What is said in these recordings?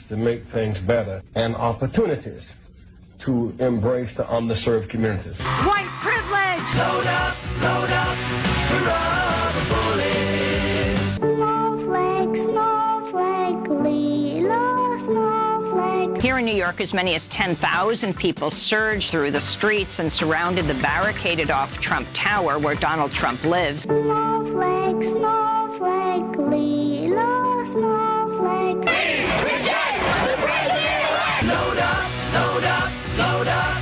to make things better and opportunities to embrace the underserved communities. White privilege! Load up, rubber bullets. Snowflake, Lilo, snowflake. Here in New York, as many as 10,000 people surged through the streets and surrounded the barricaded-off Trump Tower where Donald Trump lives. Snowflake, snowflake, Lilo, snowflake. We reject the president-elect! Load up,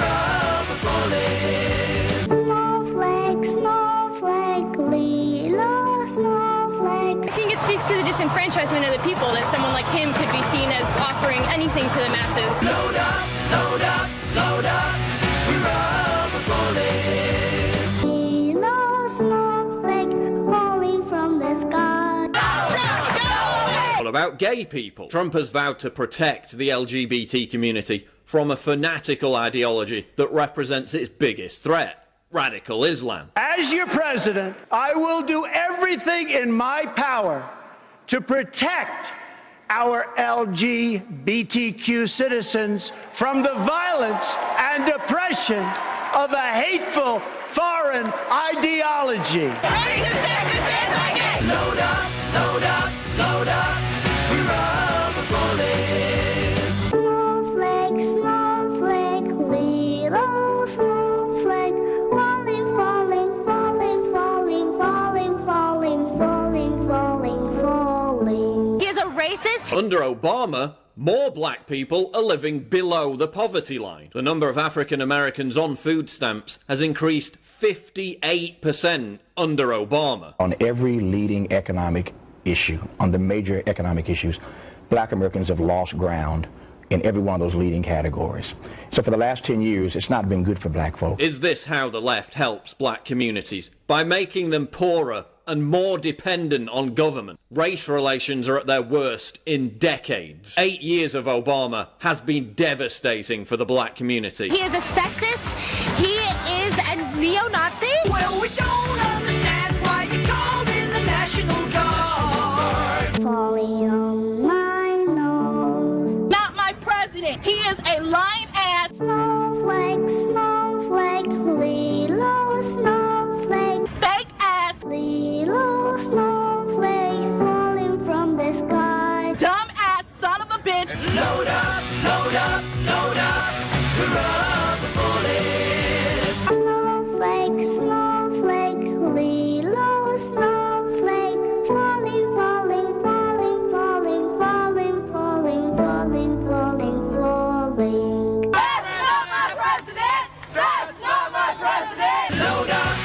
rubber bullets. Snowflake, snowflake, Lilo, snowflake. I think it speaks to the disenfranchisement of the people that someone like him could be seen as offering anything to the masses. Load up, rubber bullets. Lilo, snowflake, falling from the sky. What about gay people? Trump has vowed to protect the LGBT community from a fanatical ideology that represents its biggest threat, radical Islam. As your president, I will do everything in my power to protect our LGBTQ citizens from the violence and oppression of a hateful foreign ideology. Load up, rubber bullets. Snowflake, snowflake, Lilo, snowflake, falling, falling, falling, falling, falling, falling, falling, falling, falling. He is a racist. Under Obama, more black people are living below the poverty line. The number of African Americans on food stamps has increased 58% under Obama. On every leading economic issue, on the major economic issues, black Americans have lost ground in every one of those leading categories. So for the last 10 years, it's not been good for black folks. Is this how the left helps black communities? By making them poorer and more dependent on government. Race relations are at their worst in decades. 8 years of Obama has been devastating for the black community. He is a sexist. He is a neo-Nazi. Well, we don't understand why you called in the National Guard. Falling on my nose. Not my president. He is a lying ass. Snowflake, snowflake, Lilo, snowflake, Fake ass. Lilo, snowflake, falling from the sky. Dumb ass son of a bitch. Load up, rubber bullets. Snowflake, snowflake, Lilo, snowflake, falling, falling, falling, falling, falling, falling, falling, falling, falling. That's not my president! That's not my president! Load up,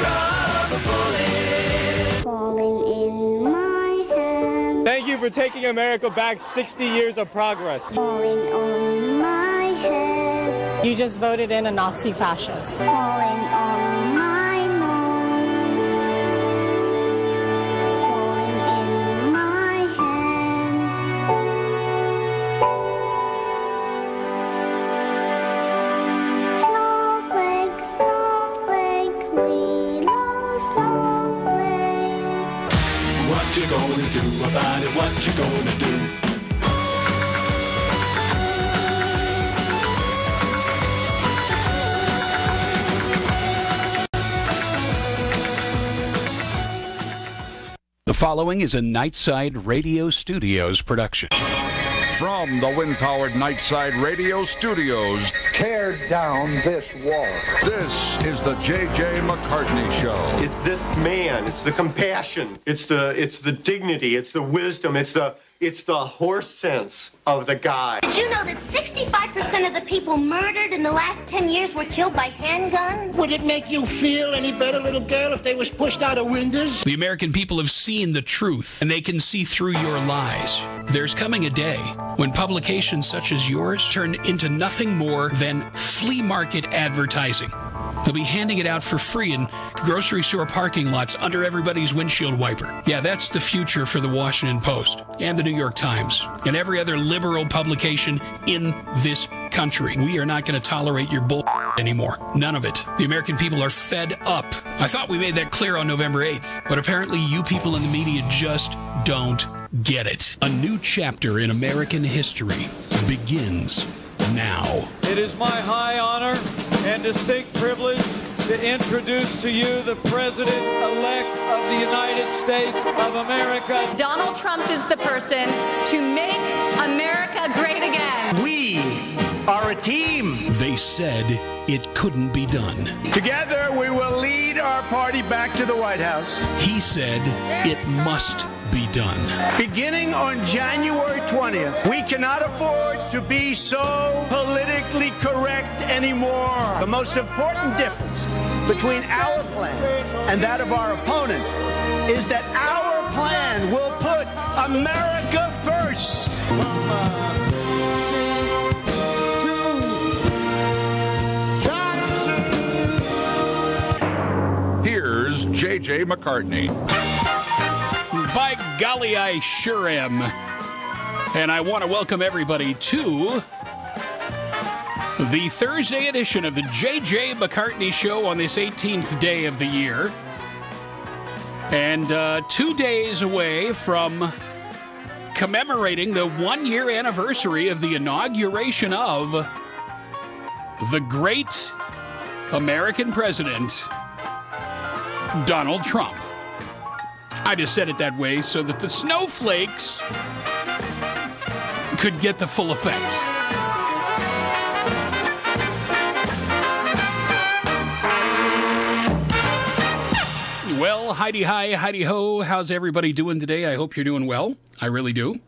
rubber bullets. Falling in my hand. Thank you for taking America back 60 years of progress. Falling on my head. You just voted in a Nazi fascist. Falling on my nose. Falling in my hand. Snowflake, snowflake, Lilo, snowflake. What you gonna do about it? What you gonna do? The following is a Nightside Radio Studios production. From the wind-powered Nightside Radio Studios, tear down this wall. This is the J.J. McCartney Show. It's this man. It's the compassion. It's the dignity. It's the wisdom. It's the horse sense of the guy. Did you know that 65% of the people murdered in the last 10 years were killed by handguns? Would it make you feel any better, little girl, if they was pushed out of windows? The American people have seen the truth, and they can see through your lies. There's coming a day when publications such as yours turn into nothing more than flea market advertising. They'll be handing it out for free in grocery store parking lots under everybody's windshield wiper. Yeah, that's the future for the Washington Post and the New York Times and every other liberal publication in this country. We are not going to tolerate your bull anymore. None of it. The American people are fed up. I thought we made that clear on November 8th, but apparently you people in the media just don't get it. A new chapter in American history begins now. It is my high honor and distinct privilege to introduce to you the President-elect of the United States of America. Donald Trump is the person to make America great again. We are a team. They said it couldn't be done. Together, we will lead our party back to the White House. He said it must be done. Beginning on January 20th, we cannot afford to be so politically correct anymore. The most important difference between our plan and that of our opponent is that our plan will put America first. Here's J.J. McCartney. By golly, I sure am. And I want to welcome everybody to the Thursday edition of the J.J. McCartney Show on this 18th day of the year. And 2 days away from commemorating the 1-year anniversary of the inauguration of the great American president, Donald Trump. I just said it that way so that the snowflakes could get the full effect. Well, Heidi hi, Heidi ho. How's everybody doing today? I hope you're doing well. I really do.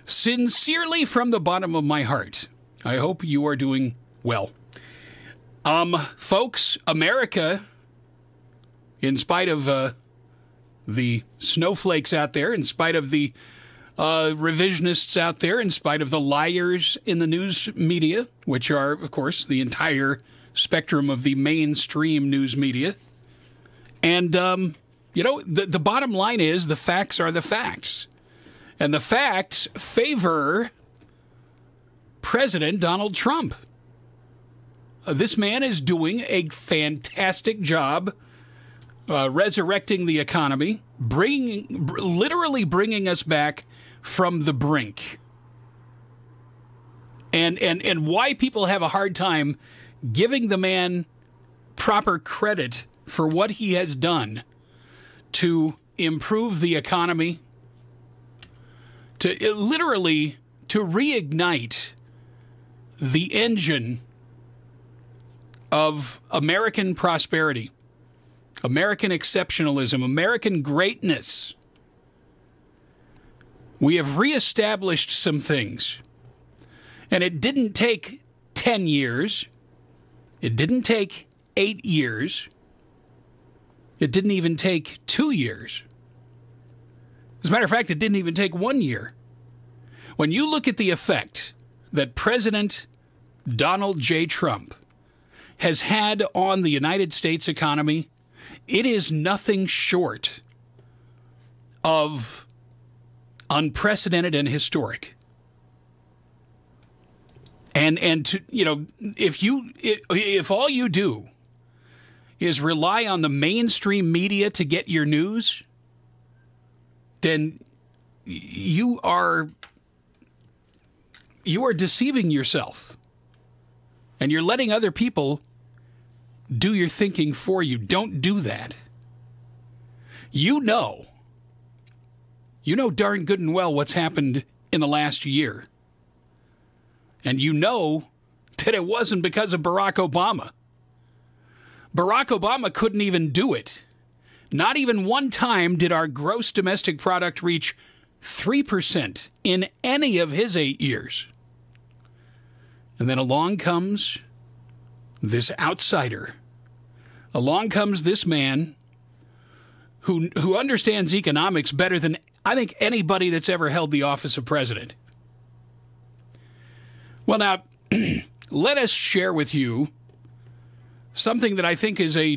Sincerely from the bottom of my heart, I hope you are doing well. Folks, America, in spite of the snowflakes out there, in spite of the revisionists out there, in spite of the liars in the news media, which are, of course, the entire spectrum of the mainstream news media. And, the bottom line is the facts are the facts. And the facts favor President Donald Trump. This man is doing a fantastic job resurrecting the economy, literally bringing us back from the brink. And why people have a hard time giving the man proper credit for what he has done to improve the economy, to reignite the engine of American prosperity, American exceptionalism, American greatness. We have reestablished some things. And it didn't take 10 years. It didn't take 8 years. It didn't even take 2 years. As a matter of fact, it didn't even take 1 year. When you look at the effect that President Donald J. Trump has had on the United States economy, it is nothing short of unprecedented and historic. And if all you do is rely on the mainstream media to get your news, then you are deceiving yourself. And you're letting other people do your thinking for you. Don't do that. You know darn good and well what's happened in the last year. And you know that it wasn't because of Barack Obama. Barack Obama couldn't even do it. Not even one time did our gross domestic product reach 3% in any of his 8 years. And then along comes this outsider. Along comes this man who understands economics better than I think anybody that's ever held the office of president. Well, now, let us share with you something that I think is I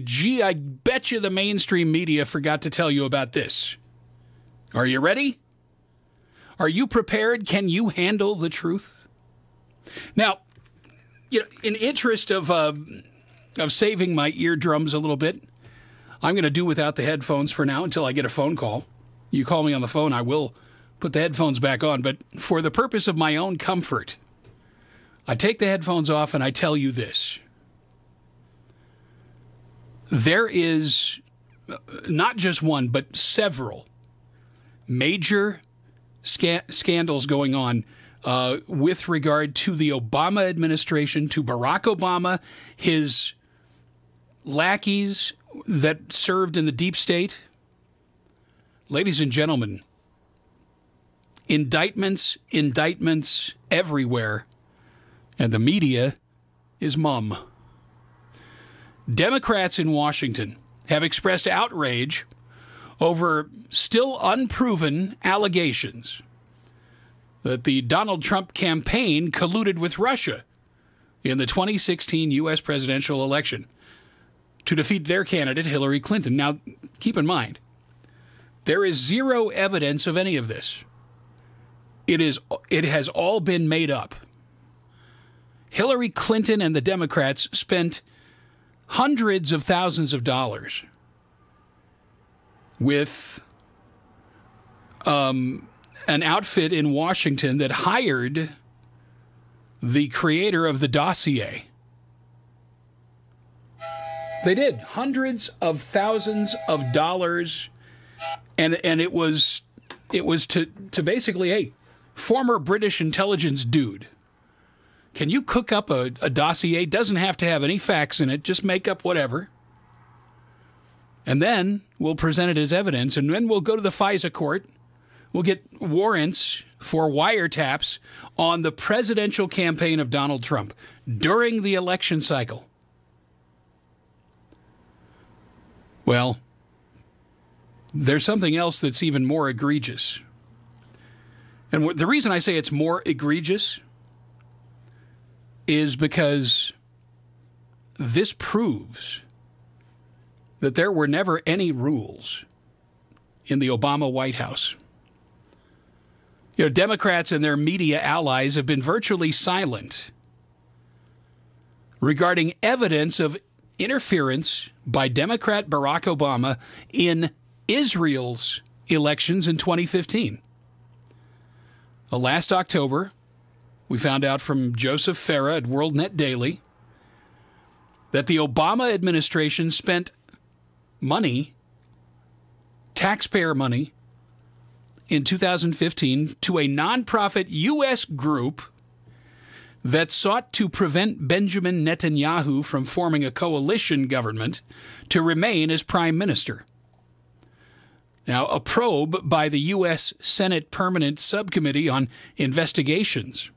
bet you the mainstream media forgot to tell you about this. Are you ready? Are you prepared? Can you handle the truth? Now, in interest of of saving my eardrums a little bit. I'm going to do without the headphones for now until I get a phone call. You call me on the phone, I will put the headphones back on. But for the purpose of my own comfort, I take the headphones off and I tell you this. There is not just one, but several major scandals going on with regard to the Obama administration, to Barack Obama, his lackeys that served in the deep state. Ladies and gentlemen, indictments everywhere, and the media is mum. Democrats in Washington have expressed outrage over still unproven allegations that the Donald Trump campaign colluded with Russia in the 2016 U.S. presidential election to defeat their candidate, Hillary Clinton. Now, keep in mind, there is zero evidence of any of this. It has all been made up. Hillary Clinton and the Democrats spent hundreds of thousands of dollars with an outfit in Washington that hired the creator of the dossier. They did. Hundreds of thousands of dollars, and it was to basically, hey, former British intelligence dude, can you cook up a dossier? Doesn't have to have any facts in it. Just make up whatever. And then we'll present it as evidence, and then we'll go to the FISA court. We'll get warrants for wiretaps on the presidential campaign of Donald Trump during the election cycle. Well, there's something else that's even more egregious. And the reason I say it's more egregious is because this proves that there were never any rules in the Obama White House. You know, Democrats and their media allies have been virtually silent regarding evidence of interference by Democrat Barack Obama in Israel's elections in 2015. Last October, we found out from Joseph Farah at WorldNet Daily that the Obama administration spent money, taxpayer money, in 2015 to a nonprofit U.S. group that sought to prevent Benjamin Netanyahu from forming a coalition government to remain as prime minister. Now, a probe by the U.S. Senate Permanent Subcommittee on Investigations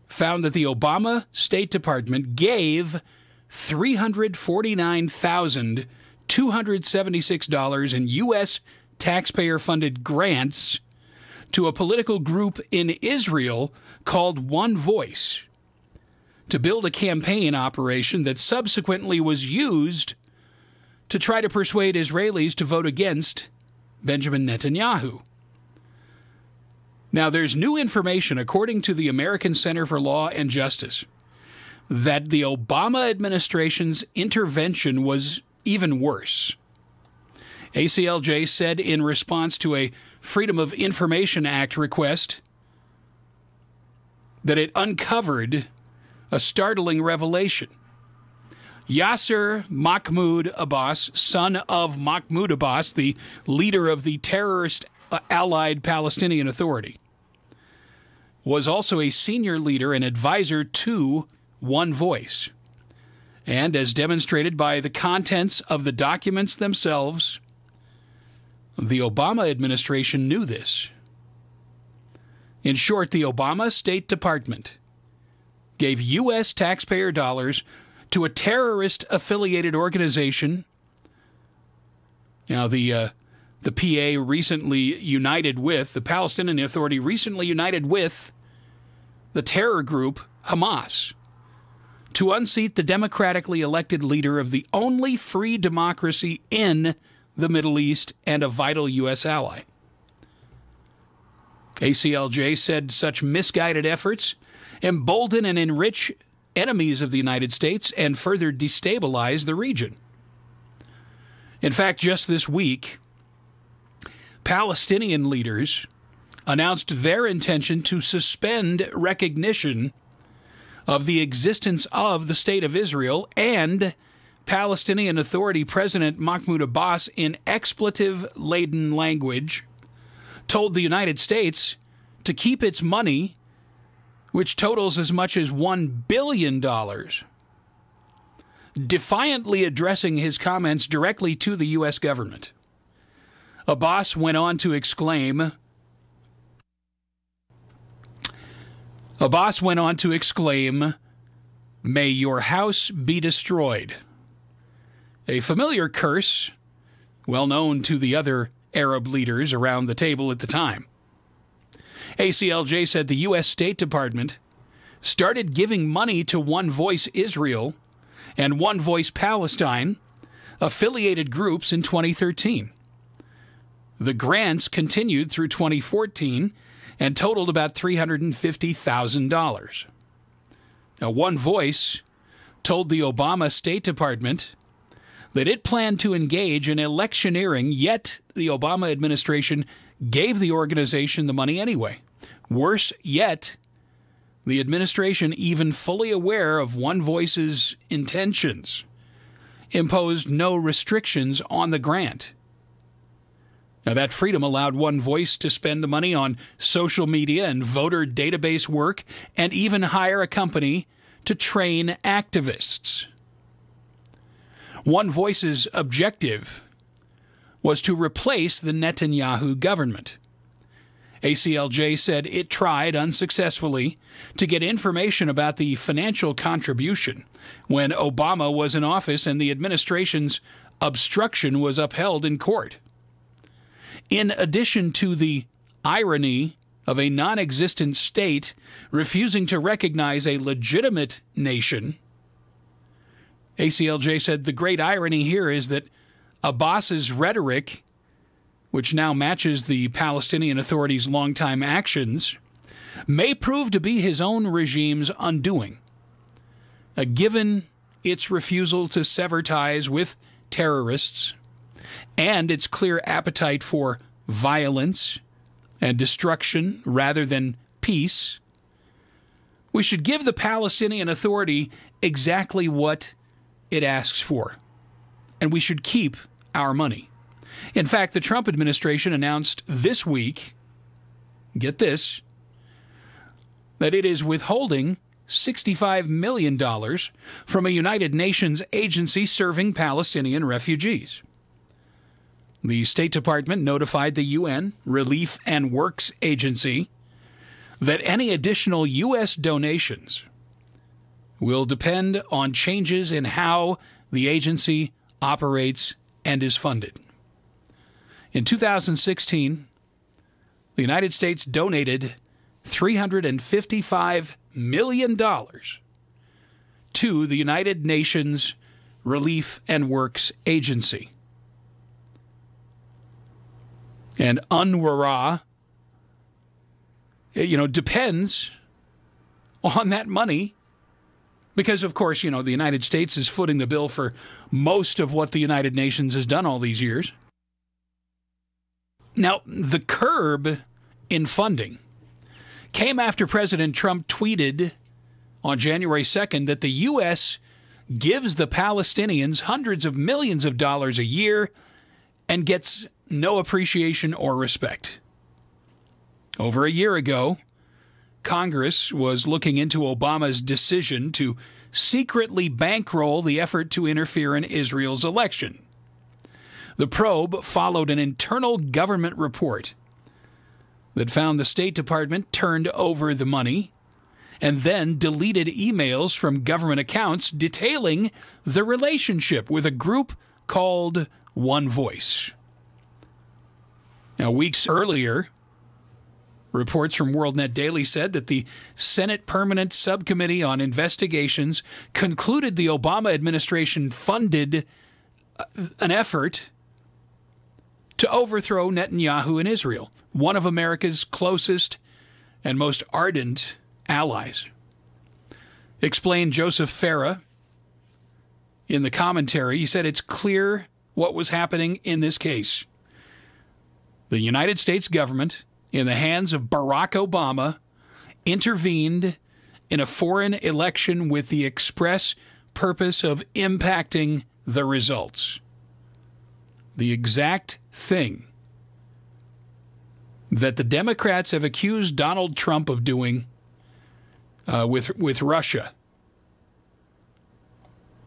found that the Obama State Department gave $349,276 in U.S. taxpayer-funded grants to a political group in Israel called One Voice to build a campaign operation that subsequently was used to try to persuade Israelis to vote against Benjamin Netanyahu. Now, there's new information, according to the American Center for Law and Justice, that the Obama administration's intervention was even worse. ACLJ said in response to a Freedom of Information Act request that it uncovered a startling revelation. Yasser Mahmoud Abbas, son of Mahmoud Abbas, the leader of the terrorist Allied Palestinian Authority, was also a senior leader and advisor to One Voice. And as demonstrated by the contents of the documents themselves, the Obama administration knew this. In short, the Obama State Department gave U.S. taxpayer dollars to a terrorist-affiliated organization. Now, the PA recently united with, the Palestinian Authority recently united with the terror group Hamas to unseat the democratically elected leader of the only free democracy in the Middle East and a vital U.S. ally. ACLJ said such misguided efforts embolden and enrich enemies of the United States and further destabilize the region. In fact, just this week, Palestinian leaders announced their intention to suspend recognition of the existence of the State of Israel, and Palestinian Authority President Mahmoud Abbas, in expletive-laden language, told the United States to keep its money, which totals as much as $1 billion, defiantly addressing his comments directly to the U.S. government. Abbas went on to exclaim, "May your house be destroyed." A familiar curse, well known to the other Arab leaders around the table at the time. ACLJ said the U.S. State Department started giving money to One Voice Israel and One Voice Palestine, affiliated groups, in 2013. The grants continued through 2014 and totaled about $350,000. Now, One Voice told the Obama State Department that it planned to engage in electioneering, yet the Obama administration gave the organization the money anyway. Worse yet, the administration, even fully aware of One Voice's intentions, imposed no restrictions on the grant. Now, that freedom allowed One Voice to spend the money on social media and voter database work, and even hire a company to train activists. One Voice's objective was to replace the Netanyahu government. ACLJ said it tried unsuccessfully to get information about the financial contribution when Obama was in office and the administration's obstruction was upheld in court. In addition to the irony of a non-existent state refusing to recognize a legitimate nation, ACLJ said the great irony here is that Abbas's rhetoric, which now matches the Palestinian Authority's longtime actions, may prove to be his own regime's undoing, given its refusal to sever ties with terrorists and its clear appetite for violence and destruction rather than peace. We should give the Palestinian Authority exactly what it asks for, and we should keep our money. In fact, the Trump administration announced this week, get this, that it is withholding $65 million from a United Nations agency serving Palestinian refugees. The State Department notified the UN Relief and Works Agency that any additional U.S. donations will depend on changes in how the agency operates and is funded. In 2016, the United States donated $355 million to the United Nations Relief and Works Agency. And UNRWA, depends on that money because, of course, the United States is footing the bill for most of what the United Nations has done all these years. Now, the curb in funding came after President Trump tweeted on January 2nd that the U.S. gives the Palestinians hundreds of millions of dollars a year and gets no appreciation or respect. Over a year ago, Congress was looking into Obama's decision to secretly bankroll the effort to interfere in Israel's election. The probe followed an internal government report that found the State Department turned over the money and then deleted emails from government accounts detailing the relationship with a group called One Voice. Now, weeks earlier, reports from WorldNet Daily said that the Senate Permanent Subcommittee on Investigations concluded the Obama administration funded an effort to overthrow Netanyahu in Israel, one of America's closest and most ardent allies. explained Joseph Farah in the commentary. He said it's clear what was happening in this case. The United States government, in the hands of Barack Obama, intervened in a foreign election with the express purpose of impacting the results. The exact thing that the Democrats have accused Donald Trump of doing with Russia.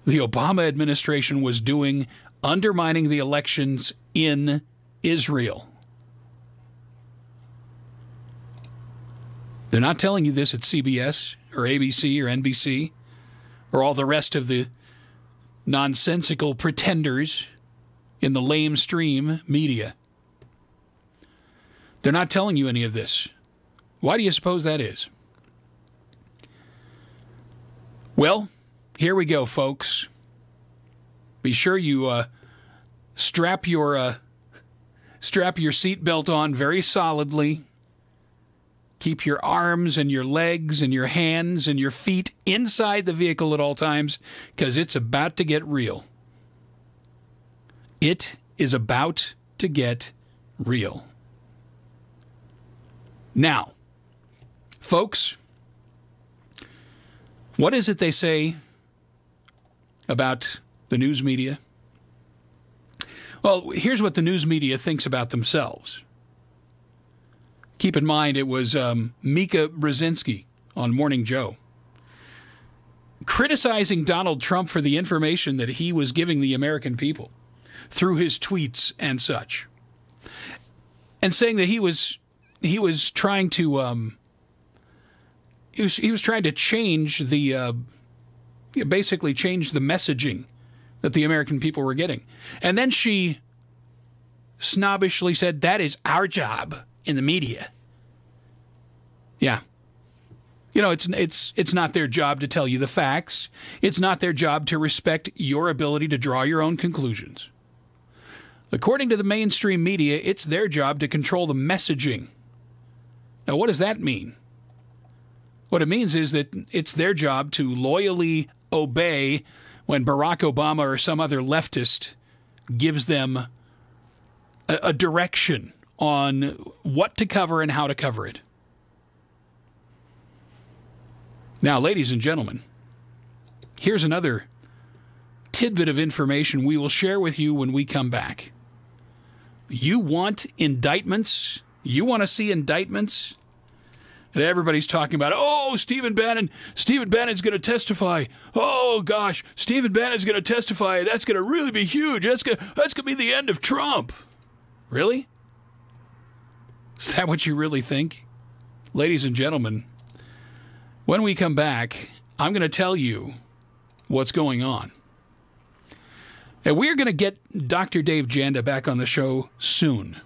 The Obama administration was doing, undermining the elections in Israel. They're not telling you this at CBS or ABC or NBC or all the rest of the nonsensical pretenders in the lamestream media. They're not telling you any of this. Why do you suppose that is? Well, here we go, folks. Be sure you strap your seatbelt on very solidly. Keep your arms and your legs and your hands and your feet inside the vehicle at all times, because it's about to get real. It is about to get real. Now, folks, what is it they say about the news media? Well, here's what the news media thinks about themselves. Keep in mind, it was Mika Brzezinski on Morning Joe criticizing Donald Trump for the information that he was giving the American people through his tweets and such, and saying that he was trying to he was trying to change the basically change the messaging that the American people were getting. And then she snobbishly said, that is our job in the media. Yeah. You know, it's not their job to tell you the facts. It's not their job to respect your ability to draw your own conclusions. According to the mainstream media, it's their job to control the messaging. Now, what does that mean? What it means is that it's their job to loyally obey when Barack Obama or some other leftist gives them a direction on what to cover and how to cover it. Now, ladies and gentlemen, here's another tidbit of information we will share with you when we come back. You want indictments? You want to see indictments? And everybody's talking about, oh, Stephen Bannon's going to testify. Oh, gosh, Stephen Bannon's going to testify. That's going to really be huge. That's going to be the end of Trump. Really? Is that what you really think? Ladies and gentlemen, when we come back, I'm going to tell you what's going on. And we're going to get Dr. Dave Janda back on the show soon.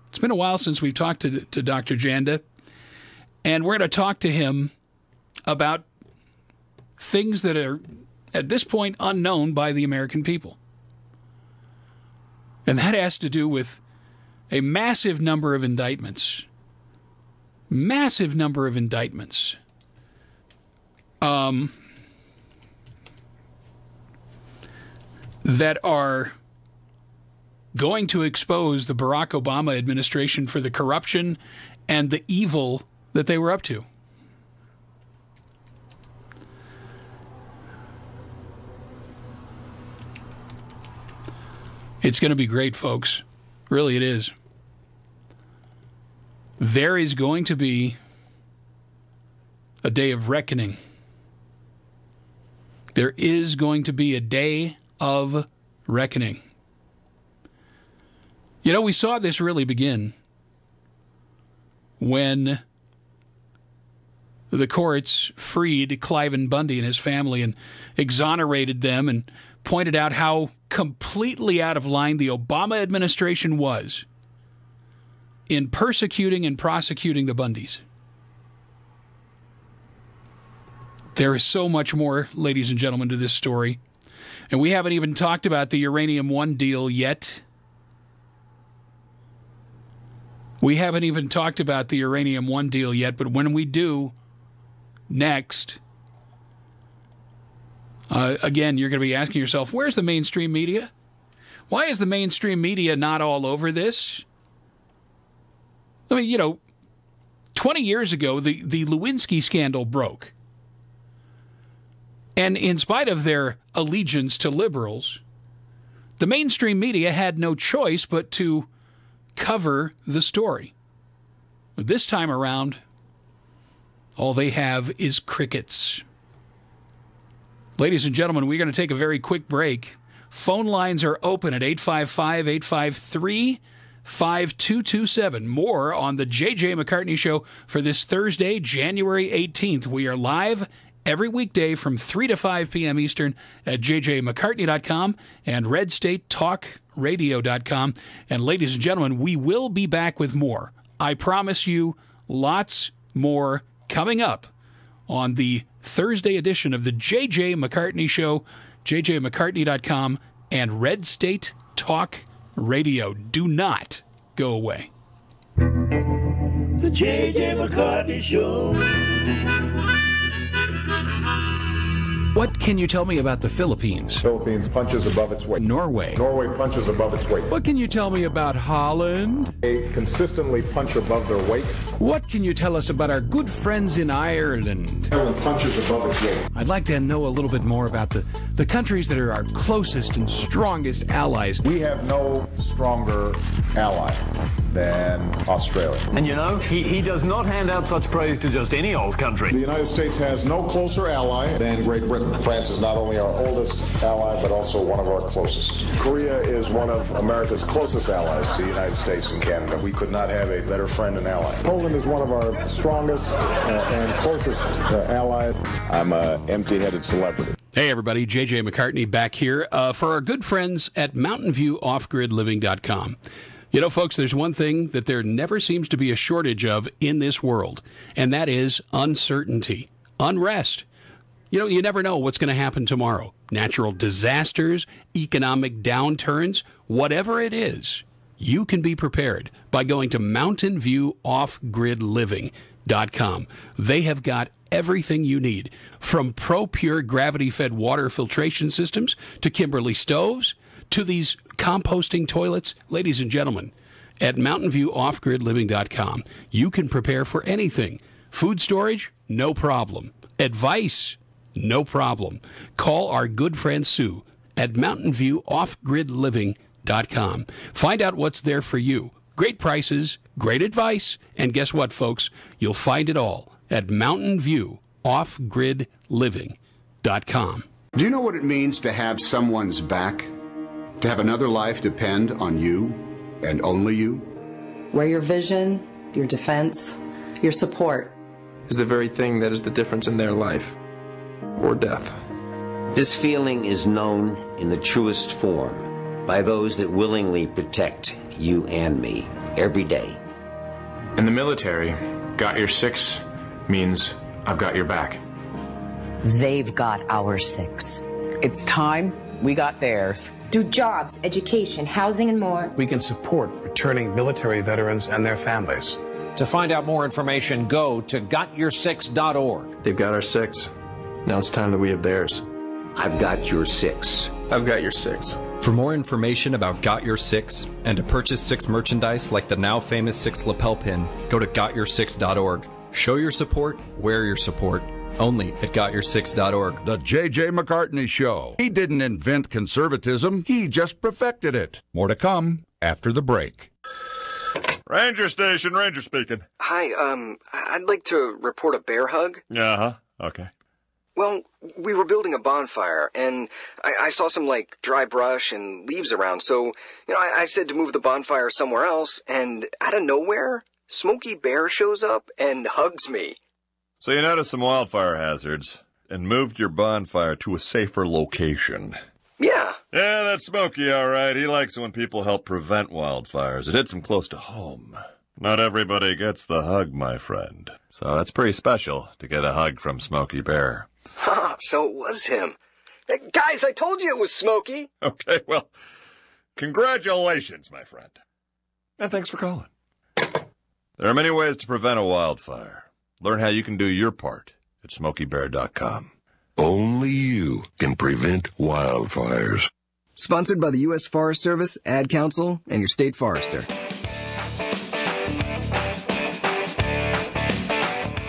It's been a while since we've talked to Dr. Janda. And we're going to talk to him about things that are, at this point, unknown by the American people. And that has to do with a massive number of indictments. Massive number of indictments. That are going to expose the Barack Obama administration for the corruption and the evil that they were up to. It's going to be great, folks. Really, it is. There is going to be a day of reckoning. There is going to be a day of reckoning. You know, we saw this really begin when the courts freed Cliven Bundy and his family and exonerated them and pointed out how completely out of line the Obama administration was in persecuting and prosecuting the Bundys. There is so much more, ladies and gentlemen, to this story. And we haven't even talked about the Uranium One deal yet. We haven't even talked about the Uranium One deal yet, but when we do next, Again, you're going to be asking yourself, where's the mainstream media? Why is the mainstream media not all over this? I mean, 20 years ago, the Lewinsky scandal broke. And in spite of their allegiance to liberals, the mainstream media had no choice but to cover the story. But this time around, all they have is crickets. Ladies and gentlemen, we're going to take a very quick break. Phone lines are open at 855-853-5227. More on the J.J. McCartney Show for this Thursday, January 18th. We are live every weekday from 3 to 5 p.m. Eastern at jjmccartney.com and redstatetalkradio.com. And ladies and gentlemen, we will be back with more. I promise you lots more coming up on the Thursday edition of the J.J. McCartney Show, jjmccartney.com and Red State Talk Radio. Do not go away. The J.J. McCartney Show. What can you tell me about the Philippines? Philippines punches above its weight. Norway. Norway punches above its weight. What can you tell me about Holland? They consistently punch above their weight. What can you tell us about our good friends in Ireland? Ireland punches above its weight. I'd like to know a little bit more about the countries that are our closest and strongest allies. We have no stronger ally than Australia. And he does not hand out such praise to just any old country. The United States has no closer ally than Great Britain. France is not only our oldest ally, but also one of our closest. Korea is one of America's closest allies, the United States and Canada. We could not have a better friend and ally. Poland is one of our strongest and closest allies. I'm an empty-headed celebrity. Hey, everybody. J.J. McCartney back here for our good friends at MountainViewOffGridLiving.com. Folks, there's one thing that there never seems to be a shortage of in this world, and that is uncertainty, unrest. You never know what's going to happen tomorrow. Natural disasters, economic downturns, whatever it is, you can be prepared by going to MountainViewOffGridLiving.com. They have got everything you need, from ProPure gravity-fed water filtration systems to Kimberly stoves to these composting toilets. Ladies and gentlemen, at MountainViewOffGridLiving.com, you can prepare for anything. Food storage, no problem. Advice, no problem. Call our good friend Sue at MountainViewOffGridLiving.com. Find out what's there for you. Great prices, great advice, and guess what, folks? You'll find it all at MountainViewOffGridLiving.com. Do you know what it means to have someone's back? To have another life depend on you and only you? Where your vision, your defense, your support is the very thing that is the difference in their life or death. This feeling is known in the truest form by those that willingly protect you and me every day. In the military, got your six means I've got your back. They've got our six. It's time we got theirs. Through jobs, education, housing, and more, we can support returning military veterans and their families. To find out more information, go to gotyoursix.org. They've got our six. Now it's time that we have theirs. I've got your six. I've got your six. For more information about Got Your Six and to purchase Six merchandise like the now famous Six lapel pin, go to gotyoursix.org. Show your support, wear your support. Only at gotyoursix.org. The J.J. McCartney Show. He didn't invent conservatism, he just perfected it. More to come after the break. Ranger Station, Ranger speaking. Hi, I'd like to report a bear hug. Uh-huh, okay. Well, we were building a bonfire, and I saw some, dry brush and leaves around, so, I said to move the bonfire somewhere else, and out of nowhere, Smokey Bear shows up and hugs me. So you noticed some wildfire hazards and moved your bonfire to a safer location. Yeah. Yeah, that's Smokey, all right. He likes it when people help prevent wildfires. It hits him close to home. Not everybody gets the hug, my friend. So that's pretty special to get a hug from Smokey Bear. Ha, so it was him. Hey, guys, I told you it was Smokey. Okay, well, congratulations, my friend. And thanks for calling. There are many ways to prevent a wildfire. Learn how you can do your part at SmokeyBear.com. Only you can prevent wildfires. Sponsored by the U.S. Forest Service, Ad Council, and your state forester.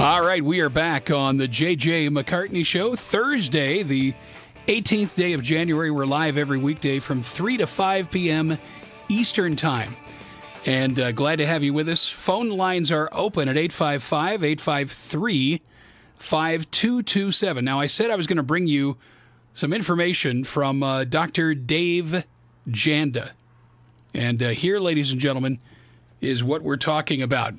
All right, we are back on the J.J. McCartney Show. Thursday, the 18th day of January. We're live every weekday from 3 to 5 p.m. Eastern Time. And glad to have you with us. Phone lines are open at 855-853-5227. Now, I said I was going to bring you some information from Dr. Dave Janda. And here, ladies and gentlemen, is what we're talking about.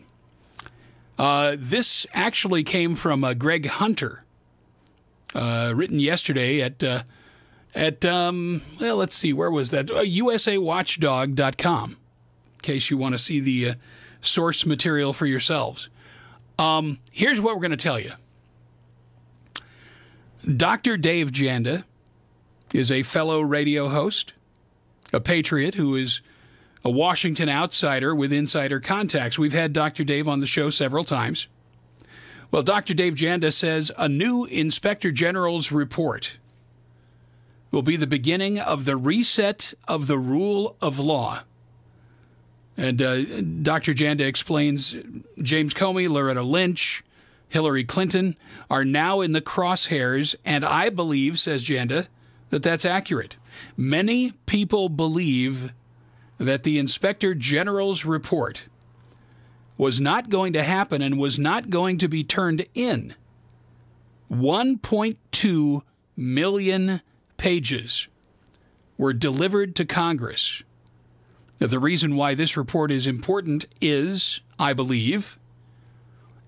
This actually came from Greg Hunter, written yesterday at well, let's see, where was that? USAWatchdog.com, in case you want to see the source material for yourselves. Here's what we're going to tell you. Dr. Dave Janda is a fellow radio host, a patriot who is a Washington outsider with insider contacts. We've had Dr. Dave on the show several times. Well, Dr. Dave Janda says a new Inspector General's report will be the beginning of the reset of the rule of law. And Dr. Janda explains James Comey, Loretta Lynch, Hillary Clinton are now in the crosshairs, and I believe, says Janda, that that's accurate. Many people believe that the Inspector General's report was not going to happen and was not going to be turned in. 1.2 million pages were delivered to Congress. Now, the reason why this report is important is, I believe,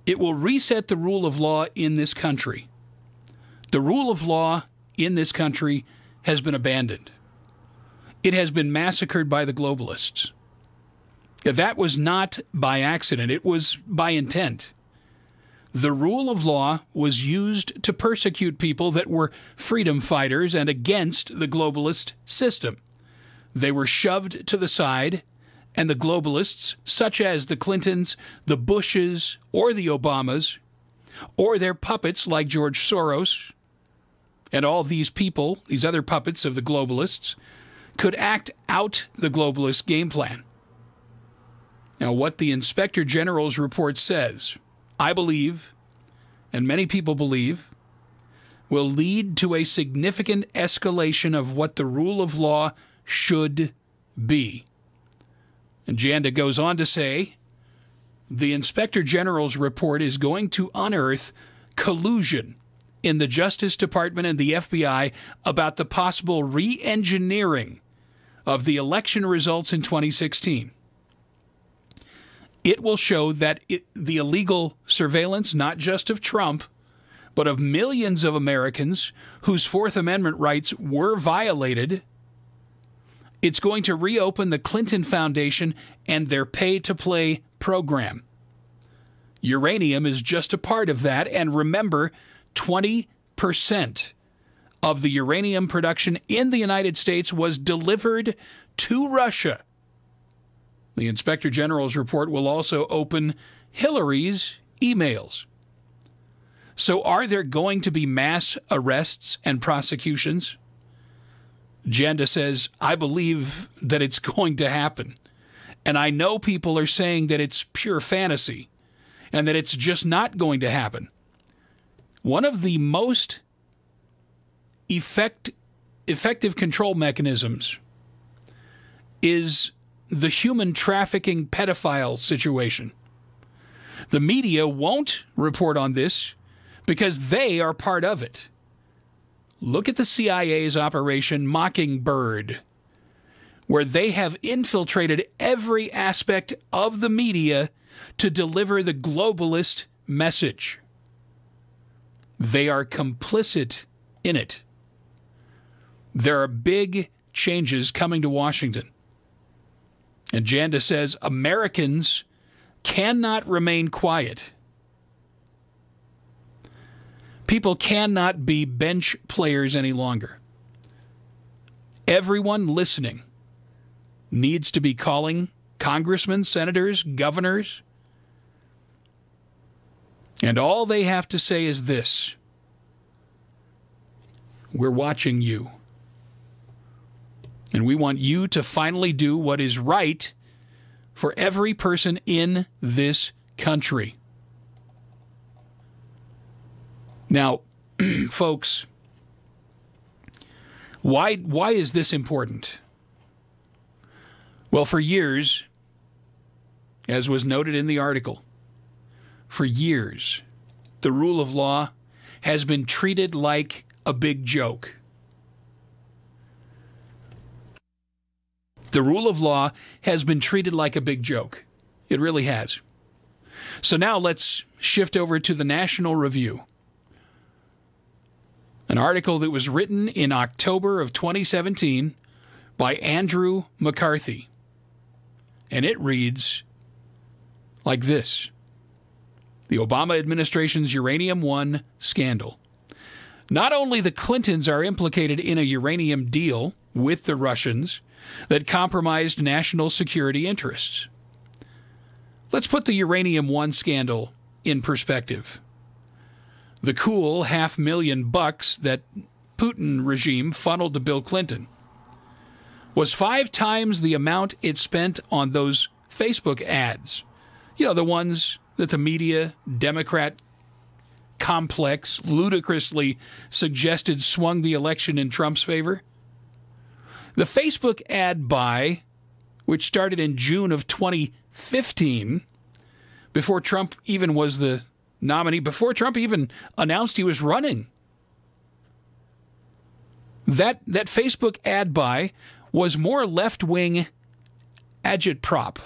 it will reset the rule of law in this country. The rule of law in this country has been abandoned. It has been massacred by the globalists. That was not by accident. It was by intent. The rule of law was used to persecute people that were freedom fighters and against the globalist system. They were shoved to the side, and the globalists, such as the Clintons, the Bushes, or the Obamas, or their puppets like George Soros, and all these people, these other puppets of the globalists, could act out the globalist game plan. Now, what the Inspector General's report says, I believe, and many people believe, will lead to a significant escalation of what the rule of law should be. And Janda goes on to say, the Inspector General's report is going to unearth collusion in the Justice Department and the FBI about the possible re-engineering of the election results in 2016. It will show that the illegal surveillance, not just of Trump, but of millions of Americans whose Fourth Amendment rights were violated. It's going to reopen the Clinton Foundation and their pay-to-play program. Uranium is just a part of that, and remember, 20% of the uranium production in the United States was delivered to Russia. The Inspector General's report will also open Hillary's emails. So are there going to be mass arrests and prosecutions? Janda says, I believe that it's going to happen. And I know people are saying that it's pure fantasy and that it's just not going to happen. One of the most effective control mechanisms is the human trafficking pedophile situation. The media won't report on this because they are part of it. Look at the CIA's Operation Mockingbird, where they have infiltrated every aspect of the media to deliver the globalist message. They are complicit in it. There are big changes coming to Washington. And Janda says Americans cannot remain quiet. People cannot be bench players any longer. Everyone listening needs to be calling congressmen, senators, governors, and all they have to say is this: We're watching you. And we want you to finally do what is right for every person in this country. Now, folks, why is this important? Well, for years, as was noted in the article, for years, the rule of law has been treated like a big joke. The rule of law has been treated like a big joke. It really has. So now let's shift over to the National Review. An article that was written in October of 2017 by Andrew McCarthy. And it reads like this. The Obama administration's Uranium One scandal. Not only the Clintons are implicated in a uranium deal with the Russians that compromised national security interests. Let's put the Uranium One scandal in perspective. The cool $500,000 that Putin regime funneled to Bill Clinton was 5 times the amount it spent on those Facebook ads. You know, the ones that the media, Democrat complex, ludicrously suggested swung the election in Trump's favor. The Facebook ad buy, which started in June of 2015, before Trump even was the nominee, before Trump even announced he was running. That Facebook ad buy was more left-wing agitprop.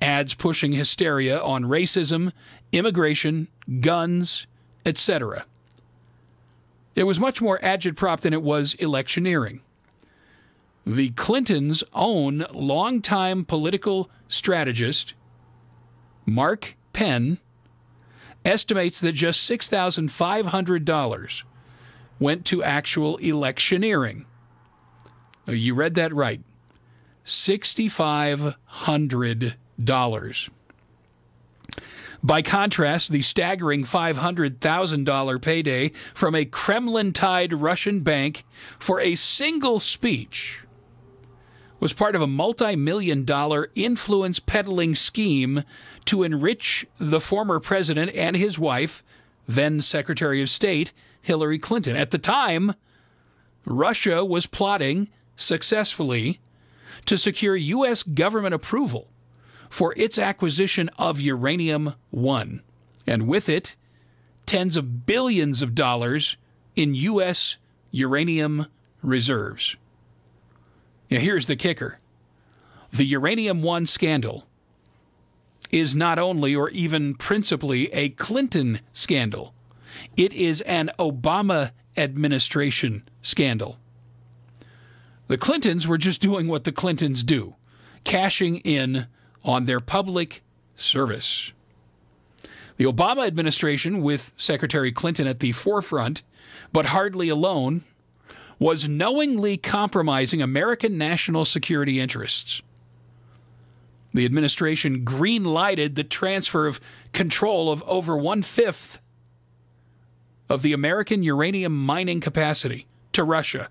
Ads pushing hysteria on racism, immigration, guns, etc. It was much more agitprop than it was electioneering. The Clintons' own longtime political strategist, Mark Penn, estimates that just $6,500 went to actual electioneering. You read that right. $6,500. By contrast, the staggering $500,000 payday from a Kremlin-tied Russian bank for a single speech was part of a multi-million-dollar influence peddling scheme to enrich the former president and his wife, then Secretary of State Hillary Clinton. At the time, Russia was plotting successfully to secure U.S. government approval for its acquisition of Uranium One, and with it, tens of billions of dollars in U.S. uranium reserves. Now, here's the kicker. The Uranium One scandal is not only or even principally a Clinton scandal. It is an Obama administration scandal. The Clintons were just doing what the Clintons do, cashing in on their public service. The Obama administration, with Secretary Clinton at the forefront, but hardly alone, was knowingly compromising American national security interests. The administration green-lighted the transfer of control of over 1/5 of the American uranium mining capacity to Russia,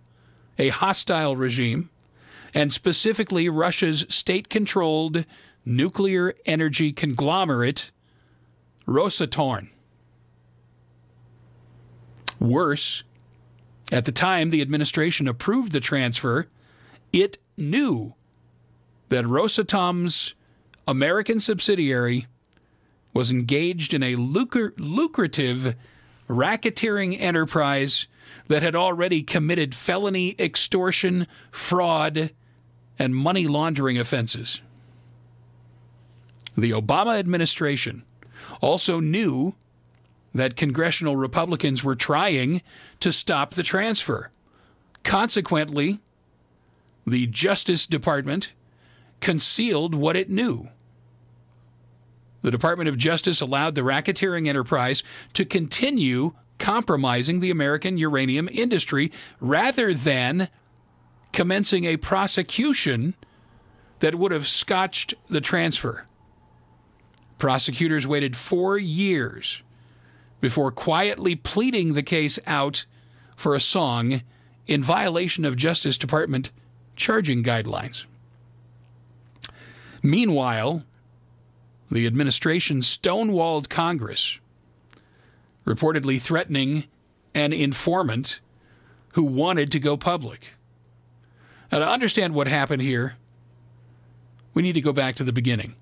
a hostile regime, and specifically Russia's state-controlled nuclear energy conglomerate, Rosatom. Worse, at the time the administration approved the transfer, it knew that Rosatom's American subsidiary was engaged in a lucrative racketeering enterprise that had already committed felony extortion, fraud, and money laundering offenses. The Obama administration also knew that congressional Republicans were trying to stop the transfer. Consequently, the Justice Department concealed what it knew. The Department of Justice allowed the racketeering enterprise to continue compromising the American uranium industry rather than commencing a prosecution that would have scotched the transfer. Prosecutors waited 4 years before quietly pleading the case out for a song in violation of Justice Department charging guidelines. Meanwhile, the administration stonewalled Congress, reportedly threatening an informant who wanted to go public. Now, to understand what happened here, we need to go back to the beginning.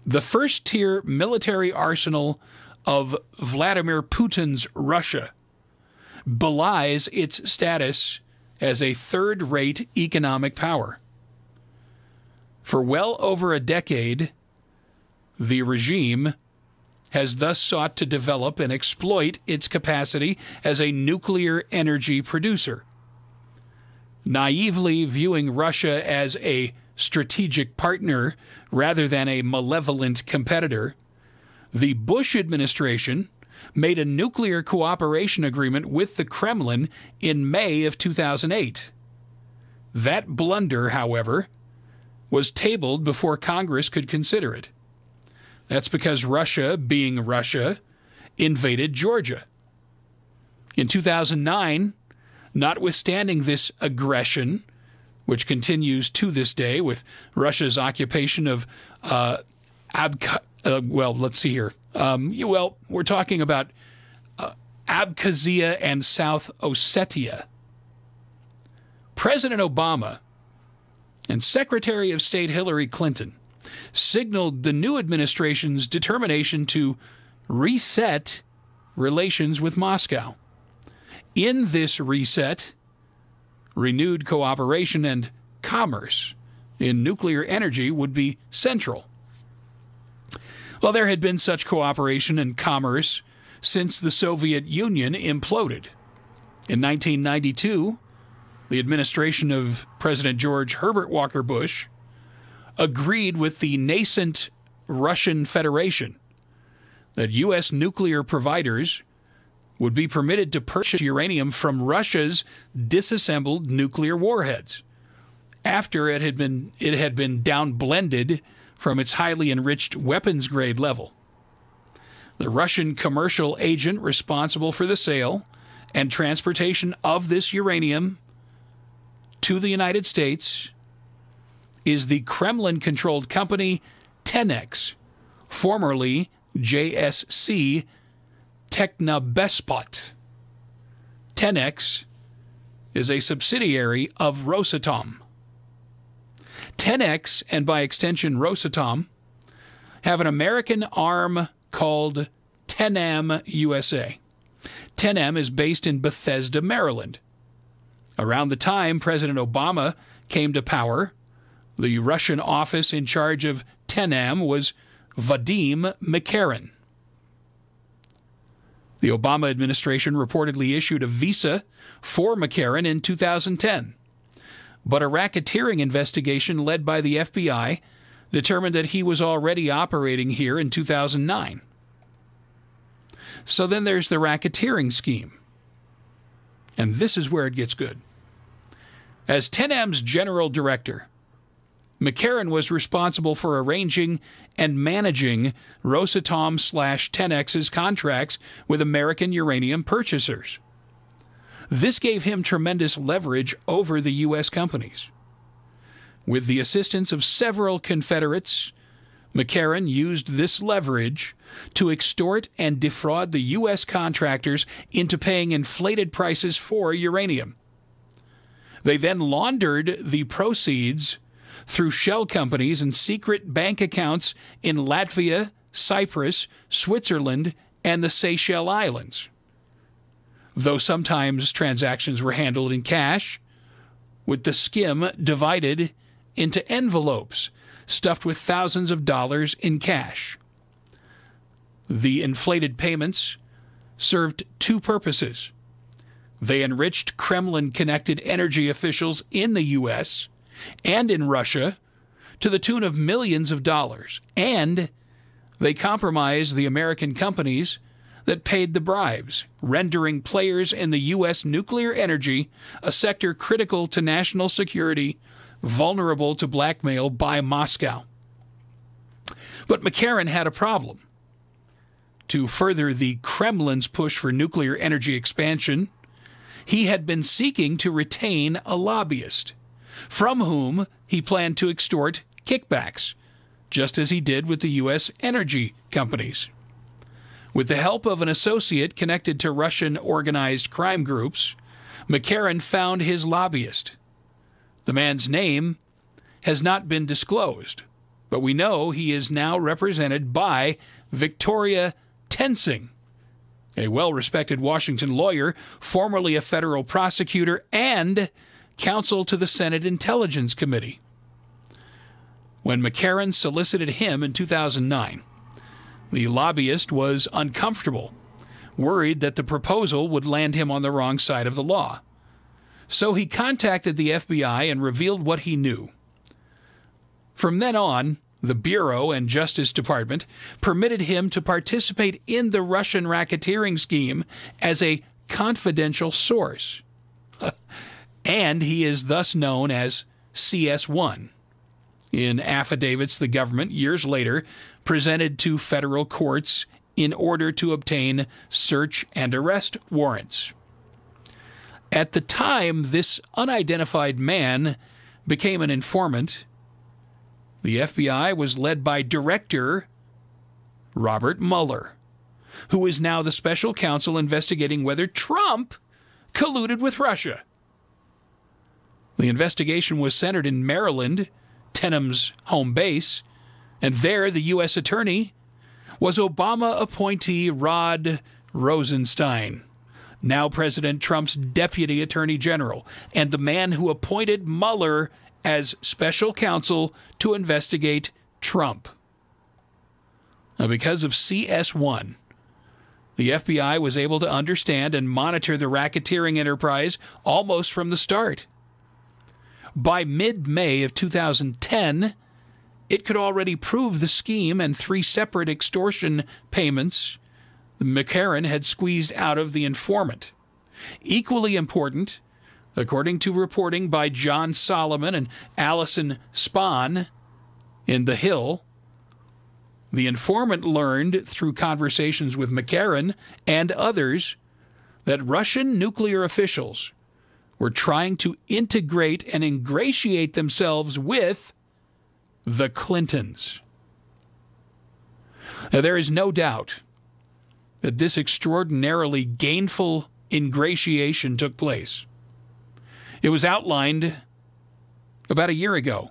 The first-tier military arsenal of Vladimir Putin's Russia belies its status as a third-rate economic power. For well over a decade, the regime has thus sought to develop and exploit its capacity as a nuclear energy producer. Naively viewing Russia as a strategic partner rather than a malevolent competitor, the Bush administration made a nuclear cooperation agreement with the Kremlin in May of 2008. That blunder, however, was tabled before Congress could consider it. That's because Russia, being Russia, invaded Georgia. In 2009, notwithstanding this aggression, which continues to this day with Russia's occupation of let's see here. We're talking about Abkhazia and South Ossetia. President Obama and Secretary of State Hillary Clinton signaled the new administration's determination to reset relations with Moscow. In this reset, renewed cooperation and commerce in nuclear energy would be central. Well, there had been such cooperation and commerce since the Soviet Union imploded. In 1992, the administration of President George Herbert Walker Bush agreed with the nascent Russian Federation that U.S. nuclear providers would be permitted to purchase uranium from Russia's disassembled nuclear warheads after it had been downblended from its highly enriched weapons-grade level. The Russian commercial agent responsible for the sale and transportation of this uranium to the United States is the Kremlin-controlled company Tenex, formerly JSC Technobespot. Tenex is a subsidiary of Rosatom. Tenex, and by extension Rosatom, have an American arm called Tenam USA. Tenam is based in Bethesda, Maryland. Around the time President Obama came to power, the Russian office in charge of Tenam was Vadim McCartney. The Obama administration reportedly issued a visa for McCartney in 2010. But a racketeering investigation led by the FBI determined that he was already operating here in 2009. So then there's the racketeering scheme. And this is where it gets good. As Tenam's general director, McCartney was responsible for arranging and managing Rosatom/Tenex's contracts with American uranium purchasers. This gave him tremendous leverage over the U.S. companies. With the assistance of several Confederates, McCartney used this leverage to extort and defraud the U.S. contractors into paying inflated prices for uranium. They then laundered the proceeds through shell companies and secret bank accounts in Latvia, Cyprus, Switzerland, and the Seychelles Islands. Though sometimes transactions were handled in cash, with the skim divided into envelopes stuffed with thousands of dollars in cash. The inflated payments served two purposes. They enriched Kremlin-connected energy officials in the U.S. and in Russia to the tune of millions of dollars, and they compromised the American companies that paid the bribes, rendering players in the U.S. nuclear energy, a sector critical to national security, vulnerable to blackmail by Moscow. But McCartney had a problem. to further the Kremlin's push for nuclear energy expansion, he had been seeking to retain a lobbyist, from whom he planned to extort kickbacks, just as he did with the U.S. energy companies. With the help of an associate connected to Russian organized crime groups, McCartney found his lobbyist. The man's name has not been disclosed, but we know he is now represented by Victoria Tensing, a well-respected Washington lawyer, formerly a federal prosecutor and counsel to the Senate Intelligence Committee. When McCartney solicited him in 2009, the lobbyist was uncomfortable, worried that the proposal would land him on the wrong side of the law. So he contacted the FBI and revealed what he knew. From then on, the Bureau and Justice Department permitted him to participate in the Russian racketeering scheme as a confidential source. And he is thus known as CS1. In affidavits the government, years later, presented to federal courts in order to obtain search and arrest warrants. At the time this unidentified man became an informant, the FBI was led by Director Robert Mueller, who is now the special counsel investigating whether Trump colluded with Russia. The investigation was centered in Maryland, Tenham's home base, and there the U.S. attorney was Obama appointee Rod Rosenstein, now President Trump's deputy attorney general, and the man who appointed Mueller as special counsel to investigate Trump. Now, because of CS1, the FBI was able to understand and monitor the racketeering enterprise almost from the start. By mid-May of 2010, it could already prove the scheme and 3 separate extortion payments McCartney had squeezed out of the informant. Equally important, according to reporting by John Solomon and Allison Spahn in The Hill, the informant learned through conversations with McCartney and others that Russian nuclear officials were trying to integrate and ingratiate themselves with the Clintons. Now, there is no doubt that this extraordinarily gainful ingratiation took place. It was outlined about a year ago.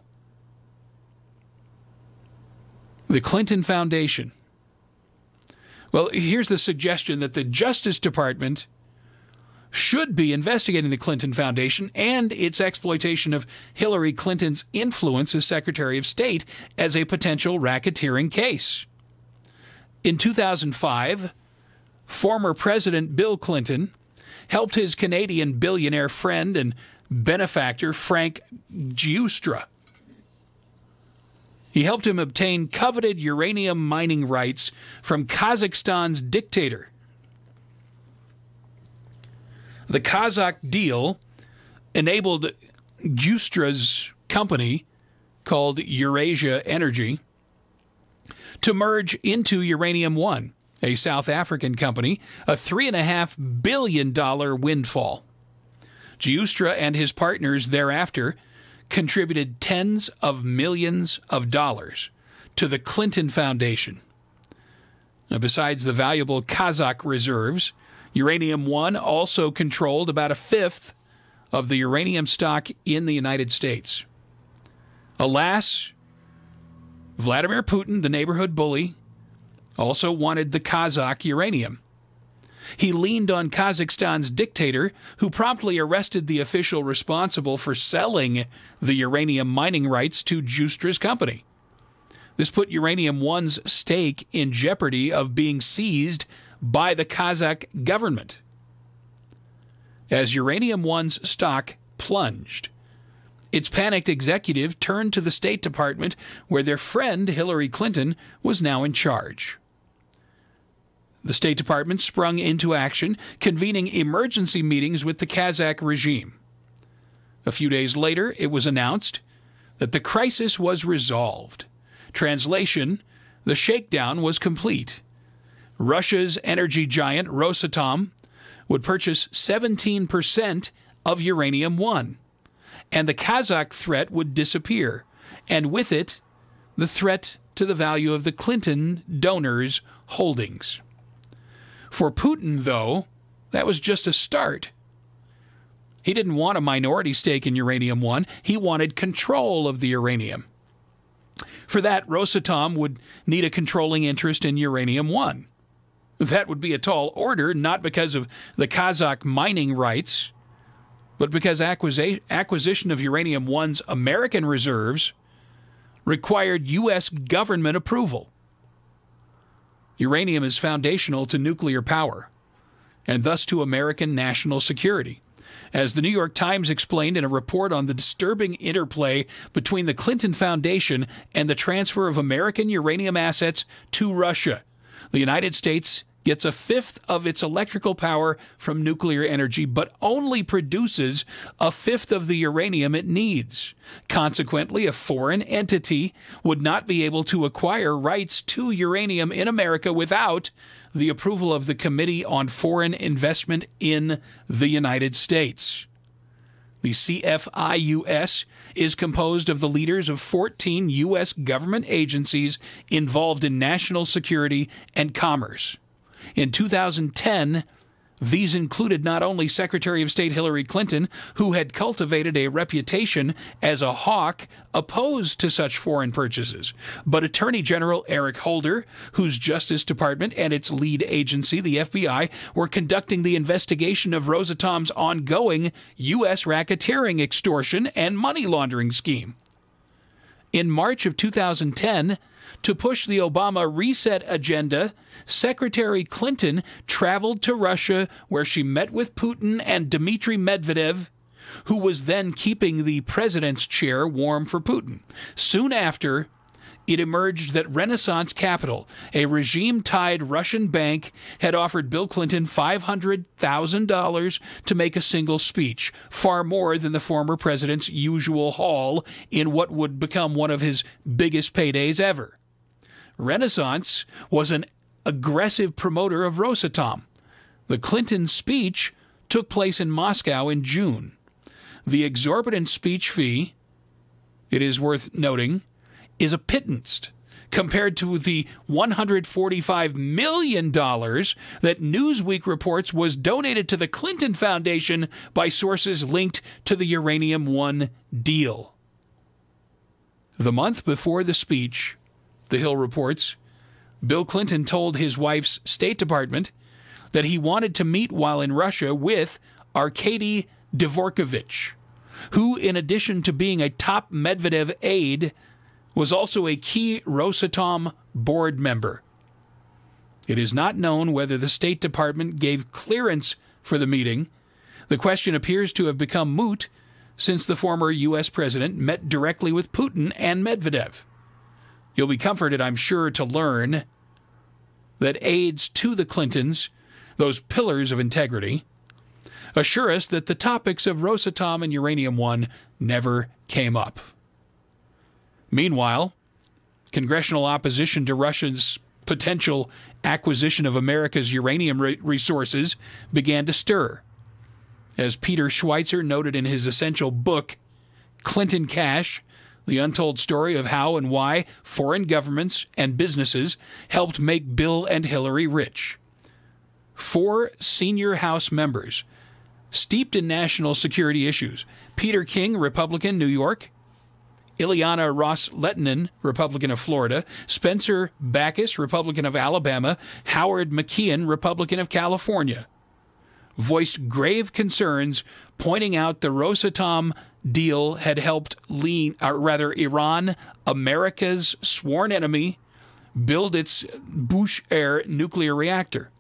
The Clinton Foundation. Well, here's the suggestion that the Justice Department should be investigating the Clinton Foundation and its exploitation of Hillary Clinton's influence as Secretary of State as a potential racketeering case. In 2005, former President Bill Clinton helped his Canadian billionaire friend and benefactor Frank Giustra. He helped him obtain coveted uranium mining rights from Kazakhstan's dictator. The Kazakh deal enabled Giustra's company, called Eurasia Energy, to merge into Uranium One, a South African company, a $3.5 billion windfall. Giustra and his partners thereafter contributed tens of millions of dollars to the Clinton Foundation. Now, besides the valuable Kazakh reserves, Uranium One also controlled about 1/5 of the uranium stock in the United States. Alas, Vladimir Putin, the neighborhood bully, also wanted the Kazakh uranium. He leaned on Kazakhstan's dictator, who promptly arrested the official responsible for selling the uranium mining rights to Giustra's company. This put Uranium One's stake in jeopardy of being seized by the Kazakh government. As Uranium One's stock plunged, its panicked executive turned to the State Department, where their friend Hillary Clinton was now in charge. The State Department sprung into action, convening emergency meetings with the Kazakh regime. A few days later, it was announced that the crisis was resolved. Translation: the shakedown was complete. Russia's energy giant Rosatom would purchase 17% of Uranium-1, and the Kazakh threat would disappear, and with it, the threat to the value of the Clinton donors' holdings. For Putin, though, that was just a start. He didn't want a minority stake in Uranium-1. He wanted control of the uranium. For that, Rosatom would need a controlling interest in Uranium-1. That would be a tall order, not because of the Kazakh mining rights, but because acquisition of Uranium-1's American reserves required U.S. government approval. Uranium is foundational to nuclear power, and thus to American national security. As the New York Times explained in a report on the disturbing interplay between the Clinton Foundation and the transfer of American uranium assets to Russia, the United States gets a fifth of its electrical power from nuclear energy, but only produces a fifth of the uranium it needs. Consequently, a foreign entity would not be able to acquire rights to uranium in America without the approval of the Committee on Foreign Investment in the United States. The CFIUS is composed of the leaders of 14 U.S. government agencies involved in national security and commerce. In 2010, these included not only Secretary of State Hillary Clinton, who had cultivated a reputation as a hawk opposed to such foreign purchases, but Attorney General Eric Holder, whose Justice Department and its lead agency, the FBI, were conducting the investigation of Rosatom's ongoing U.S. racketeering, extortion, and money laundering scheme. In March of 2010, to push the Obama reset agenda, Secretary Clinton traveled to Russia, where she met with Putin and Dmitry Medvedev, who was then keeping the president's chair warm for Putin. Soon after, it emerged that Renaissance Capital, a regime-tied Russian bank, had offered Bill Clinton $500,000 to make a single speech, far more than the former president's usual haul in what would become one of his biggest paydays ever. Renaissance was an aggressive promoter of Rosatom. The Clinton speech took place in Moscow in June. The exorbitant speech fee, it is worth noting, is a pittance compared to the $145 million that Newsweek reports was donated to the Clinton Foundation by sources linked to the Uranium-1 deal. The month before the speech, The Hill reports, Bill Clinton told his wife's State Department that he wanted to meet while in Russia with Arkady Dvorkovich, who, in addition to being a top Medvedev aide, was also a key Rosatom board member. It is not known whether the State Department gave clearance for the meeting. The question appears to have become moot since the former U.S. president met directly with Putin and Medvedev. You'll be comforted, I'm sure, to learn that aides to the Clintons, those pillars of integrity, assure us that the topics of Rosatom and Uranium-1 never came up. Meanwhile, congressional opposition to Russia's potential acquisition of America's uranium resources began to stir. As Peter Schweitzer noted in his essential book, Clinton Cash, The Untold Story of How and Why Foreign Governments and Businesses Helped Make Bill and Hillary Rich. 4 senior House members, steeped in national security issues: Peter King, Republican, New York; Ileana Ross-Lehtinen, Republican of Florida; Spencer Backus, Republican of Alabama; Howard McKeon, Republican of California, voiced grave concerns, pointing out the Rosatom deal had helped Iran, America's sworn enemy, build its Bushehr nuclear reactor.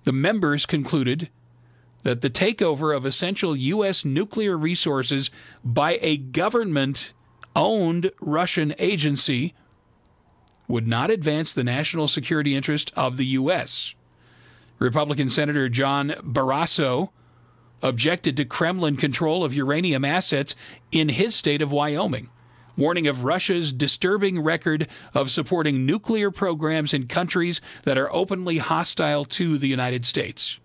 The members concluded that the takeover of essential U.S. nuclear resources by a government-owned Russian agency would not advance the national security interest of the U.S. Republican Senator John Barrasso objected to Kremlin control of uranium assets in his state of Wyoming, warning of Russia's disturbing record of supporting nuclear programs in countries that are openly hostile to the United States,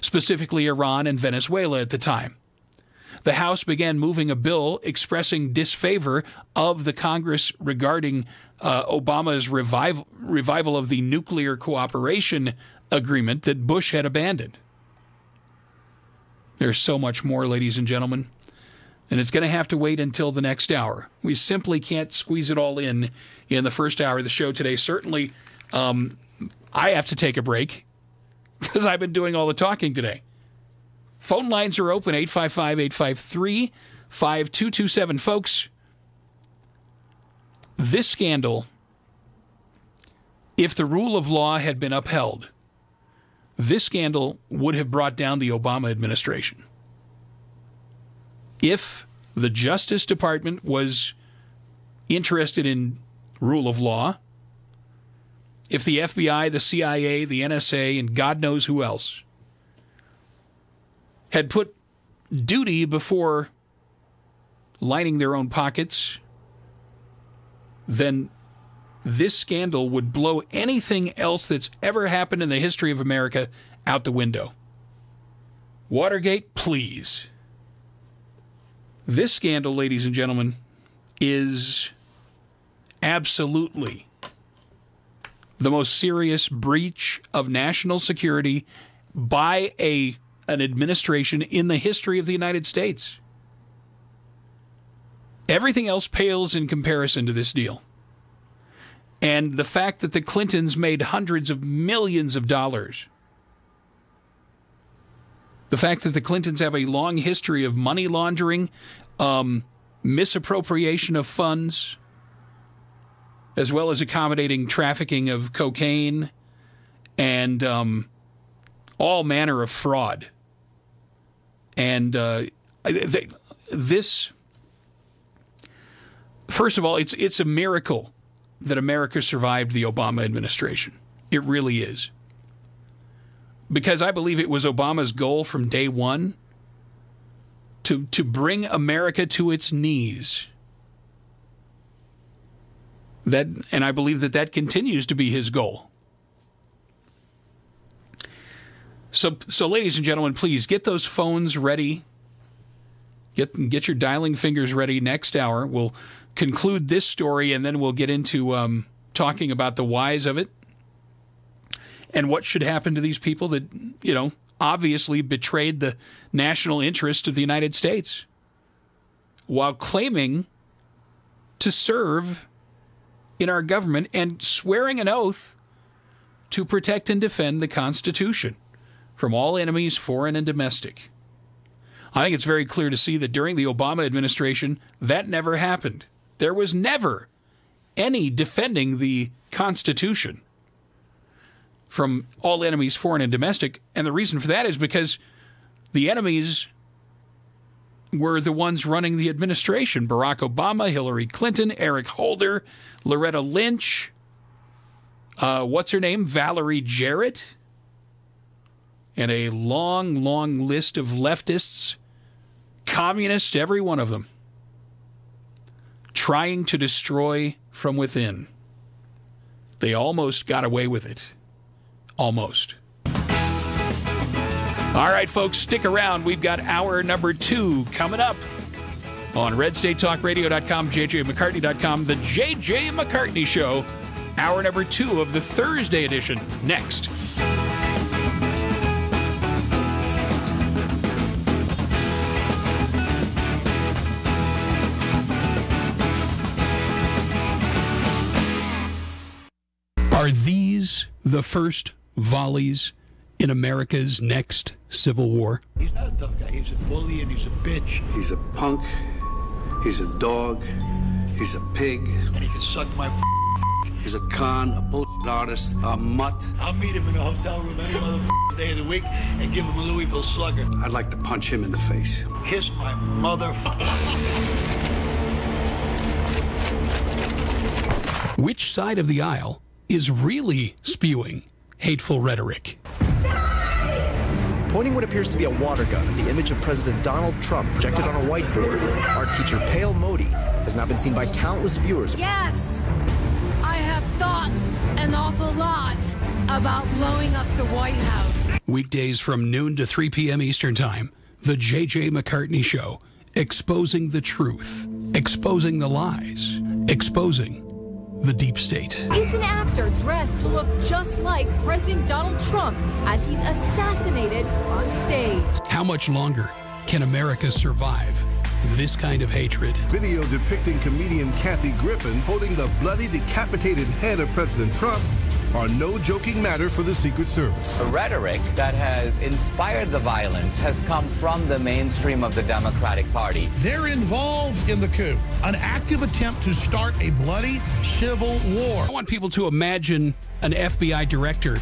specifically Iran and Venezuela at the time. The House began moving a bill expressing disfavor of the Congress regarding Obama's revival of the nuclear cooperation agreement that Bush had abandoned. There's so much more, ladies and gentlemen, and it's going to have to wait until the next hour. We simply can't squeeze it all in the first hour of the show today. Certainly, I have to take a break because I've been doing all the talking today. Phone lines are open, 855-853-5227. Folks, this scandal, if the rule of law had been upheld, this scandal would have brought down the Obama administration. If the Justice Department was interested in rule of law, if the FBI, the CIA, the NSA, and God knows who else had put duty before lining their own pockets, then this scandal would blow anything else that's ever happened in the history of America out the window. Watergate, please. This scandal, ladies and gentlemen, is absolutely the most serious breach of national security by an administration in the history of the United States. Everything else pales in comparison to this deal. And the fact that the Clintons made hundreds of millions of dollars, the fact that the Clintons have a long history of money laundering, misappropriation of funds, as well as accommodating trafficking of cocaine and all manner of fraud. And this, first of all, it's a miracle that America survived the Obama administration. It really is. Because I believe it was Obama's goal from day one to bring America to its knees. And I believe that continues to be his goal. So ladies and gentlemen, please get those phones ready. Get your dialing fingers ready. Next hour, we'll conclude this story, and then we'll get into talking about the whys of it and what should happen to these people that, obviously betrayed the national interest of the United States while claiming to serve in our government and swearing an oath to protect and defend the Constitution from all enemies, foreign and domestic. I think it's very clear to see that during the Obama administration, that never happened. There was never any defending the Constitution from all enemies, foreign and domestic. And the reason for that is because the enemies were the ones running the administration. Barack Obama, Hillary Clinton, Eric Holder, Loretta Lynch, what's her name? Valerie Jarrett. And a long, long list of leftists, communists, every one of them, trying to destroy from within. They almost got away with it. Almost. All right, folks, stick around. We've got hour number 2 coming up on RedStateTalkRadio.com, JJMcCartney.com, The JJ McCartney Show. Hour number 2 of the Thursday edition next. Are these the first volleys in America's next civil war? He's not a tough guy. He's a bully and he's a bitch. He's a punk. He's a dog. He's a pig. And he can suck my He's a con, a bullshit artist, a mutt. I'll meet him in a hotel room any other day of the week and give him a Louisville Slugger. I'd like to punch him in the face. Kiss my mother. Which side of the aisle is really spewing hateful rhetoric? Pointing what appears to be a water gun at the image of President Donald Trump projected on a whiteboard, art teacher Pale Modi has now been seen by countless viewers. Yes, I have thought an awful lot about blowing up the White House. Weekdays from noon to 3 p.m. Eastern Time, The J.J. McCartney Show. Exposing the truth. Exposing the lies. Exposing the deep state. It's an actor dressed to look just like President Donald Trump as he's assassinated on stage. How much longer can America survive this kind of hatred? Video depicting comedian Kathy Griffin holding the bloody, decapitated head of President Trump are no joking matter for the Secret Service. The rhetoric that has inspired the violence has come from the mainstream of the Democratic Party. They're involved in the coup, an active attempt to start a bloody civil war. I want people to imagine an FBI director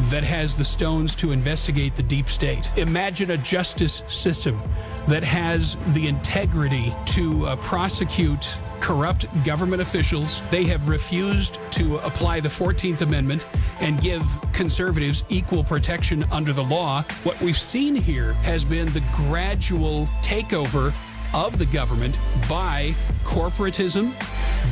that has the stones to investigate the deep state. Imagine a justice system that has the integrity to prosecute corrupt government officials. They have refused to apply the 14th Amendment and give conservatives equal protection under the law. What we've seen here has been the gradual takeover of the government by corporatism,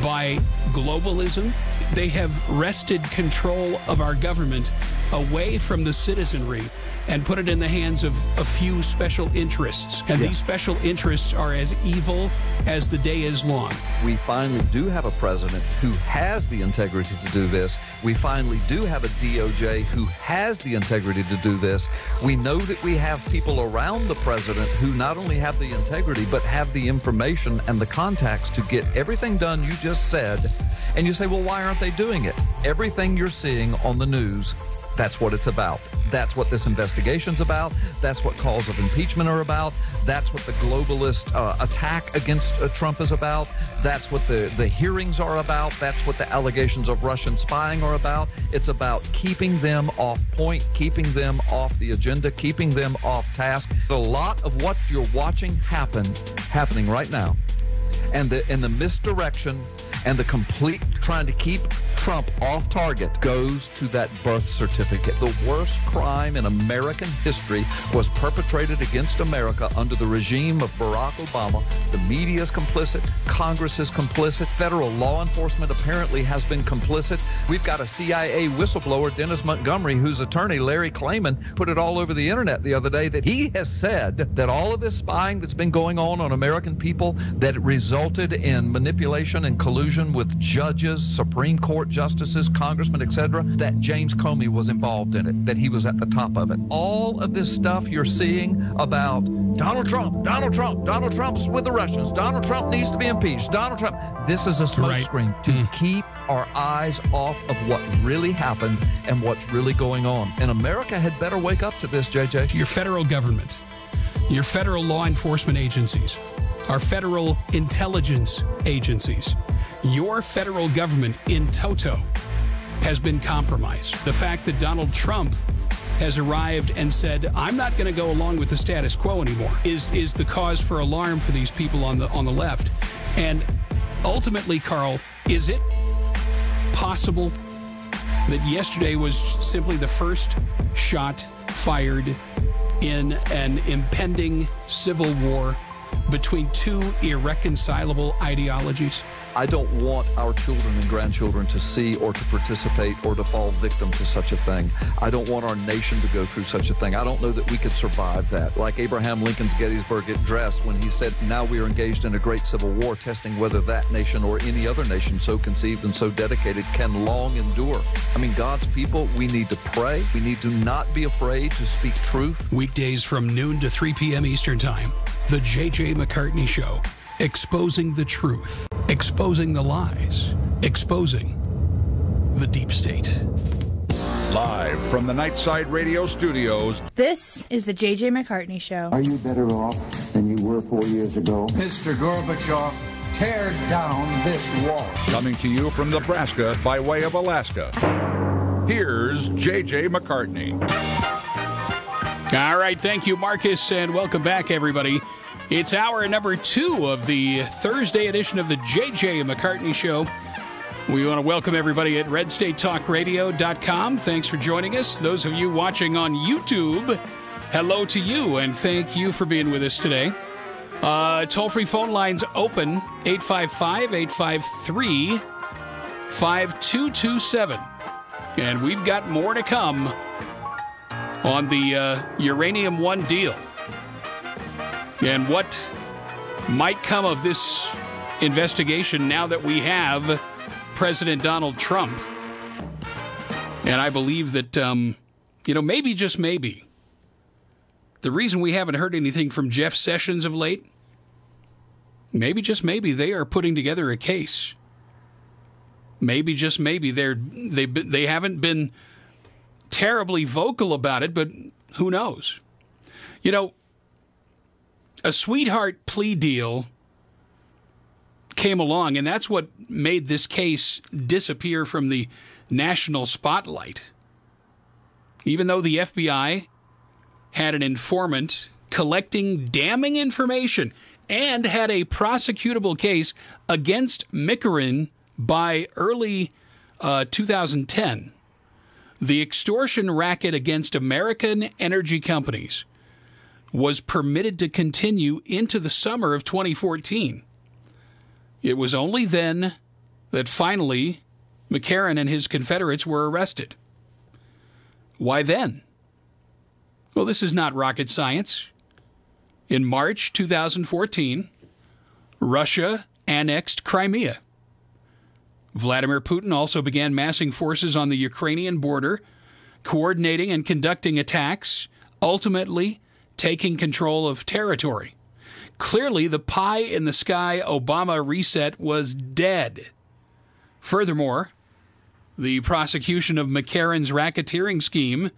by globalism. They have wrested control of our government away from the citizenry and put it in the hands of a few special interests. And these special interests are as evil as the day is long. We finally do have a president who has the integrity to do this. We finally do have a DOJ who has the integrity to do this. We know that we have people around the president who not only have the integrity, but have the information and the contacts to get everything done you just said. And you say, well, why aren't they doing it? Everything you're seeing on the news, that's what it's about. That's what this investigation's about. That's what calls of impeachment are about. That's what the globalist attack against Trump is about. That's what the hearings are about. That's what the allegations of Russian spying are about. It's about keeping them off point, keeping them off the agenda, keeping them off task. A lot of what you're watching happening right now, and the misdirection and the complete trying to keep Trump off target goes to that birth certificate. The worst crime in American history was perpetrated against America under the regime of Barack Obama. The media is complicit. Congress is complicit. Federal law enforcement apparently has been complicit. We've got a CIA whistleblower, Dennis Montgomery, whose attorney, Larry Klayman, put it all over the internet the other day that he has said that all of this spying that's been going on American people, that it resulted in manipulation and collusion with judges, Supreme Court justices, congressmen, etc., that James Comey was involved in it, that he was at the top of it. All of this stuff you're seeing about Donald Trump's with the Russians, Donald Trump needs to be impeached, Donald Trump, this is a smokescreen to keep our eyes off of what really happened and what's really going on. And America had better wake up to this, JJ. Your federal government, your federal law enforcement agencies, our federal intelligence agencies, your federal government in toto has been compromised. The fact that Donald Trump has arrived and said, I'm not going to go along with the status quo anymore, is the cause for alarm for these people on the left. And ultimately, Carl, is it possible that yesterday was simply the first shot fired in an impending civil war between two irreconcilable ideologies? I don't want our children and grandchildren to see or to participate or to fall victim to such a thing. I don't want our nation to go through such a thing. I don't know that we could survive that. Like Abraham Lincoln's Gettysburg Address, when he said, now we are engaged in a great civil war, testing whether that nation or any other nation so conceived and so dedicated can long endure. I mean, God's people, we need to pray. We need to not be afraid to speak truth. Weekdays from noon to 3 p.m. Eastern Time, The J.J. McCartney Show. Exposing the truth, exposing the lies, exposing the deep state. Live from the Nightside Radio Studios. This is the J.J. McCartney Show. Are you better off than you were 4 years ago? Mr. Gorbachev, tear down this wall. Coming to you from Nebraska by way of Alaska. Here's J.J. McCartney. All right, thank you, Marcus, and welcome back, everybody. It's hour number 2 of the Thursday edition of the J.J. McCartney Show. We want to welcome everybody at redstatetalkradio.com. Thanks for joining us. Those of you watching on YouTube, hello to you, and thank you for being with us today. Toll-free phone lines open, 855-853-5227. And we've got more to come on the Uranium One deal. And what might come of this investigation now that we have President Donald Trump. And I believe that, maybe, just maybe, the reason we haven't heard anything from Jeff Sessions of late, maybe, just maybe, they are putting together a case. Maybe, just maybe, they haven't been terribly vocal about it, but who knows? A sweetheart plea deal came along, and that's what made this case disappear from the national spotlight. Even though the FBI had an informant collecting damning information and had a prosecutable case against McCartney by early 2010, the extortion racket against American energy companies was permitted to continue into the summer of 2014. It was only then that finally McCartney and his Confederates were arrested. Why then? Well, this is not rocket science. In March 2014, Russia annexed Crimea. Vladimir Putin also began massing forces on the Ukrainian border, coordinating and conducting attacks, ultimately taking control of territory. Clearly, the pie-in-the-sky Obama reset was dead. Furthermore, the prosecution of McCartney's racketeering scheme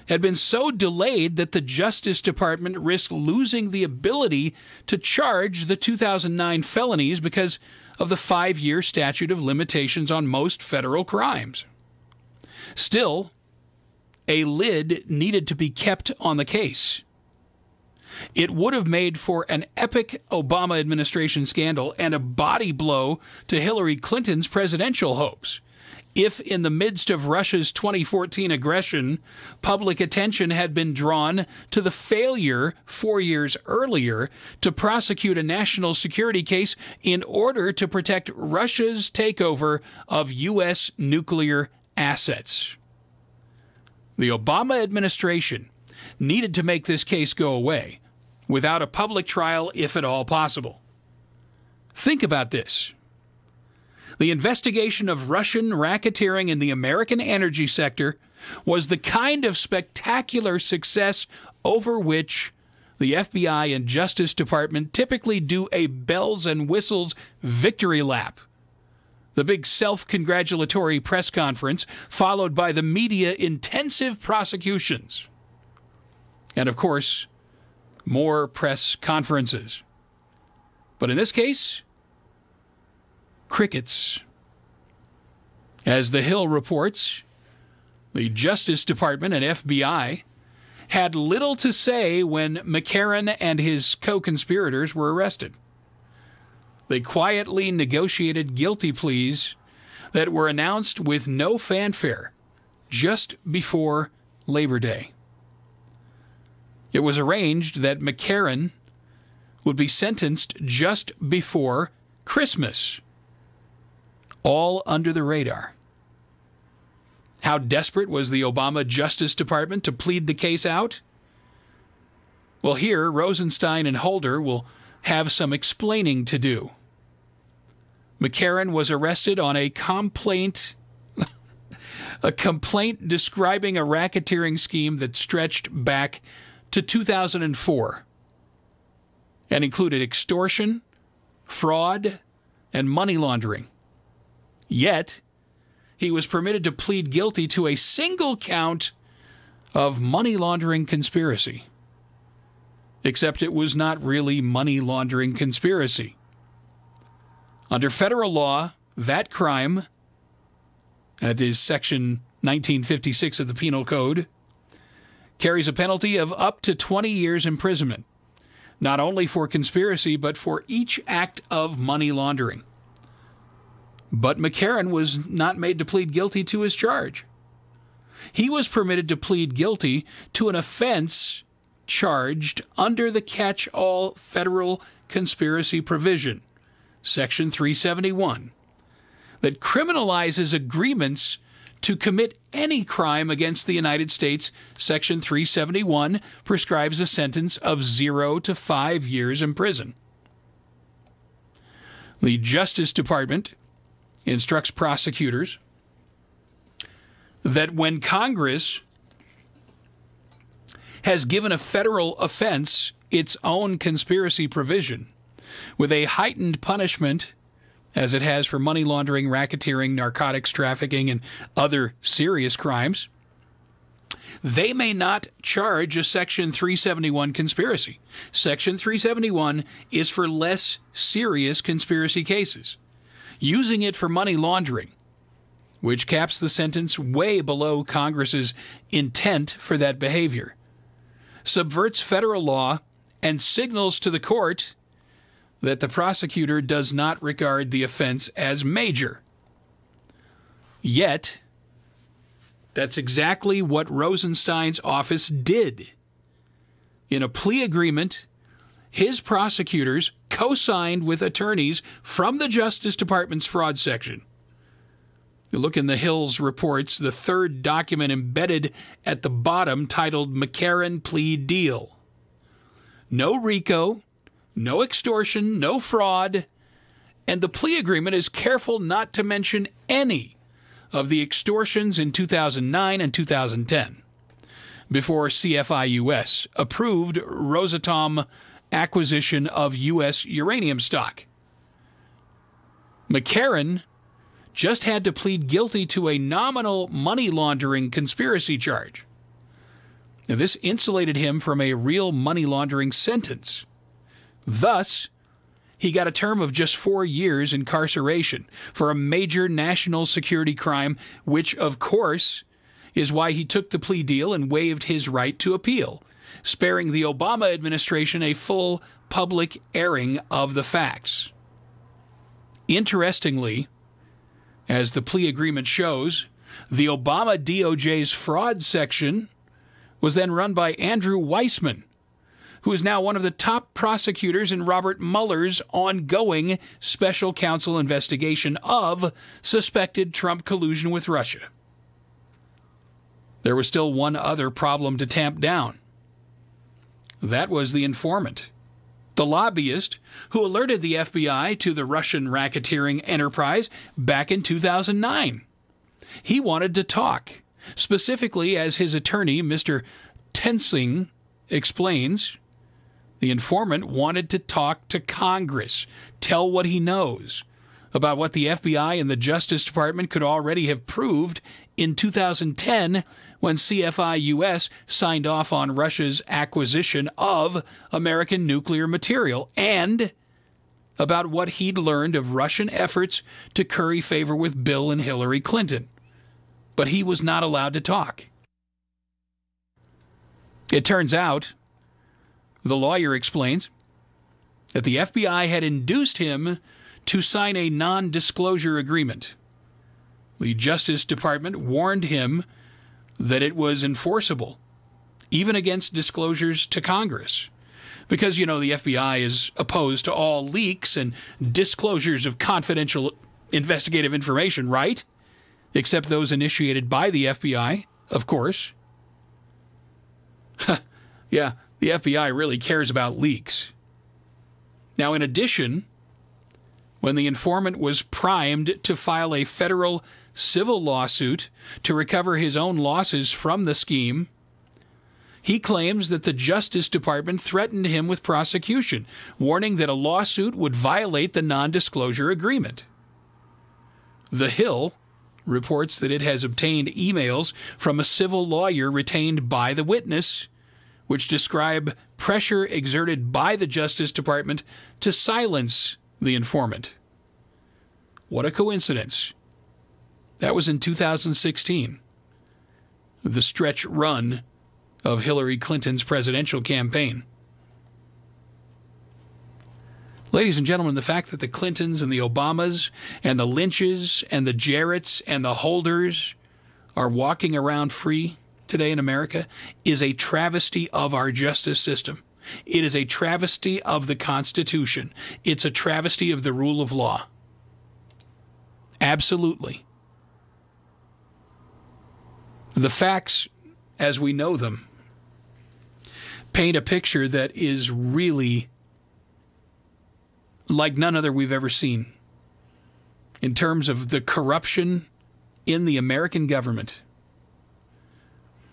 had been so delayed that the Justice Department risked losing the ability to charge the 2009 felonies because of the 5-year statute of limitations on most federal crimes. Still, a lid needed to be kept on the case. It would have made for an epic Obama administration scandal and a body blow to Hillary Clinton's presidential hopes if, in the midst of Russia's 2014 aggression, public attention had been drawn to the failure 4 years earlier to prosecute a national security case in order to protect Russia's takeover of U.S. nuclear assets. The Obama administration needed to make this case go away without a public trial, if at all possible. Think about this. The investigation of Russian racketeering in the American energy sector was the kind of spectacular success over which the FBI and Justice Department typically do a bells and whistles victory lap. The big self-congratulatory press conference followed by the media-intensive prosecutions. And, of course, more press conferences. But in this case, crickets. As The Hill reports, the Justice Department and FBI had little to say when McCartney and his co-conspirators were arrested. They quietly negotiated guilty pleas that were announced with no fanfare just before Labor Day. It was arranged that McCartney would be sentenced just before Christmas, all under the radar. How desperate was the Obama Justice Department to plead the case out? Well, here, Rosenstein and Holder will have some explaining to do. McCartney was arrested on a complaint describing a racketeering scheme that stretched back to 2004 and included extortion, fraud, and money laundering. Yet, he was permitted to plead guilty to a single count of money laundering conspiracy. Except it was not really money laundering conspiracy. Under federal law, that crime, that is Section 1956 of the Penal Code, carries a penalty of up to 20 years imprisonment, not only for conspiracy, but for each act of money laundering. But McCartney was not made to plead guilty to his charge. He was permitted to plead guilty to an offense charged under the catch-all federal conspiracy provision, Section 371, that criminalizes agreements to commit any crime against the United States. Section 371 prescribes a sentence of 0 to 5 years in prison. The Justice Department instructs prosecutors that when Congress has given a federal offense its own conspiracy provision with a heightened punishment, as it has for money laundering, racketeering, narcotics trafficking, and other serious crimes, they may not charge a Section 371 conspiracy. Section 371 is for less serious conspiracy cases. Using it for money laundering, which caps the sentence way below Congress's intent for that behavior, subverts federal law and signals to the court that the prosecutor does not regard the offense as major. Yet, that's exactly what Rosenstein's office did. In a plea agreement, his prosecutors co-signed with attorneys from the Justice Department's fraud section. You look in the Hills reports, the third document embedded at the bottom titled McCartney Plea Deal. No RICO, no extortion, no fraud, and the plea agreement is careful not to mention any of the extortions in 2009 and 2010, before CFI-US approved Rosatom acquisition of U.S. uranium stock. McCartney just had to plead guilty to a nominal money laundering conspiracy charge. Now, this insulated him from a real money laundering sentence. Thus, he got a term of just 4 years incarceration for a major national security crime, which, of course, is why he took the plea deal and waived his right to appeal, sparing the Obama administration a full public airing of the facts. Interestingly, as the plea agreement shows, the Obama DOJ's fraud section was then run by Andrew Weissman, who is now one of the top prosecutors in Robert Mueller's ongoing special counsel investigation of suspected Trump collusion with Russia. There was still one other problem to tamp down. That was the informant, the lobbyist who alerted the FBI to the Russian racketeering enterprise back in 2009. He wanted to talk, specifically, as his attorney, Mr. Tensing, explains, the informant wanted to talk to Congress, tell what he knows about what the FBI and the Justice Department could already have proved in 2010 when CFI-US signed off on Russia's acquisition of American nuclear material, and about what he'd learned of Russian efforts to curry favor with Bill and Hillary Clinton. But he was not allowed to talk. It turns out, the lawyer explains, that the FBI had induced him to sign a non-disclosure agreement. The Justice Department warned him that it was enforceable, even against disclosures to Congress. Because, you know, the FBI is opposed to all leaks and disclosures of confidential investigative information, right? Except those initiated by the FBI, of course. Yeah, the FBI really cares about leaks. Now, in addition, when the informant was primed to file a federal civil lawsuit to recover his own losses from the scheme, he claims that the Justice Department threatened him with prosecution, warning that a lawsuit would violate the non-disclosure agreement. The Hill reports that it has obtained emails from a civil lawyer retained by the witness, which describe pressure exerted by the Justice Department to silence the informant. What a coincidence. That was in 2016, the stretch run of Hillary Clinton's presidential campaign. Ladies and gentlemen, the fact that the Clintons and the Obamas and the Lynches and the Jarretts and the Holders are walking around free today in America is a travesty of our justice system. It is a travesty of the Constitution. It's a travesty of the rule of law. Absolutely. The facts, as we know them, paint a picture that is really like none other we've ever seen in terms of the corruption in the American government.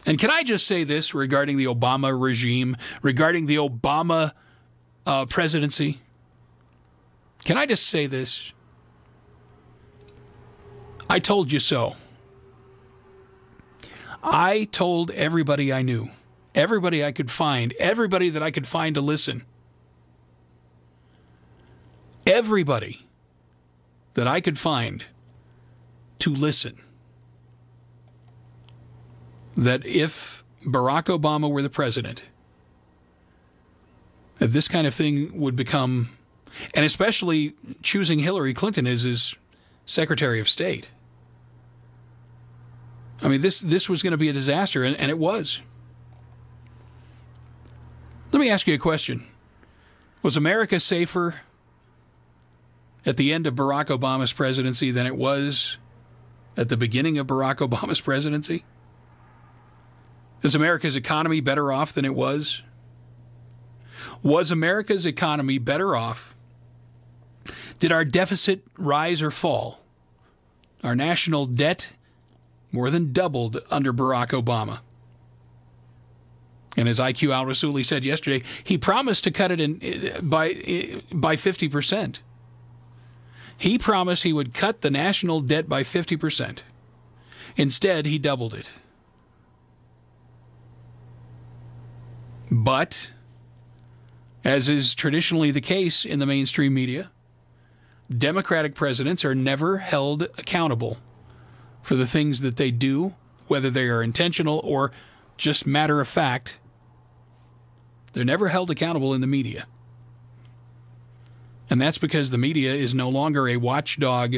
And can I just say this regarding the Obama regime, regarding the Obama presidency? Can I just say this? I told you so. I told everybody I knew, everybody I could find, everybody that I could find to listen, everybody that I could find to listen, that if Barack Obama were the president, that this kind of thing would become, and especially choosing Hillary Clinton as his Secretary of State. I mean, this was going to be a disaster, and it was. Let me ask you a question. Was America safer at the end of Barack Obama's presidency than it was at the beginning of Barack Obama's presidency? Is America's economy better off than it was? Was America's economy better off? Did our deficit rise or fall? Our national debt more than doubled under Barack Obama. And as IQ al-Rassouli said yesterday, he promised to cut it by 50%. He promised he would cut the national debt by 50%. Instead, he doubled it. But, as is traditionally the case in the mainstream media, Democratic presidents are never held accountable for the things that they do, whether they are intentional or just matter of fact. They're never held accountable in the media. And that's because the media is no longer a watchdog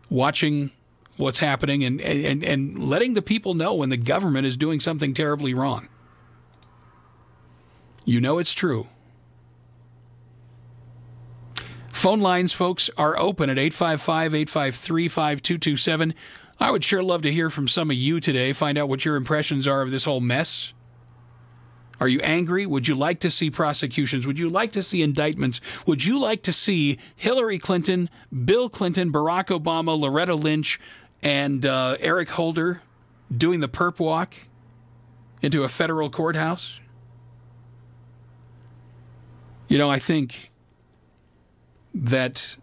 watching what's happening and letting the people know when the government is doing something terribly wrong. You know it's true. Phone lines, folks, are open at 855-853-5227. I would sure love to hear from some of you today, find out what your impressions are of this whole mess. Are you angry? Would you like to see prosecutions? Would you like to see indictments? Would you like to see Hillary Clinton, Bill Clinton, Barack Obama, Loretta Lynch, and Eric Holder doing the perp walk into a federal courthouse? You know, I think that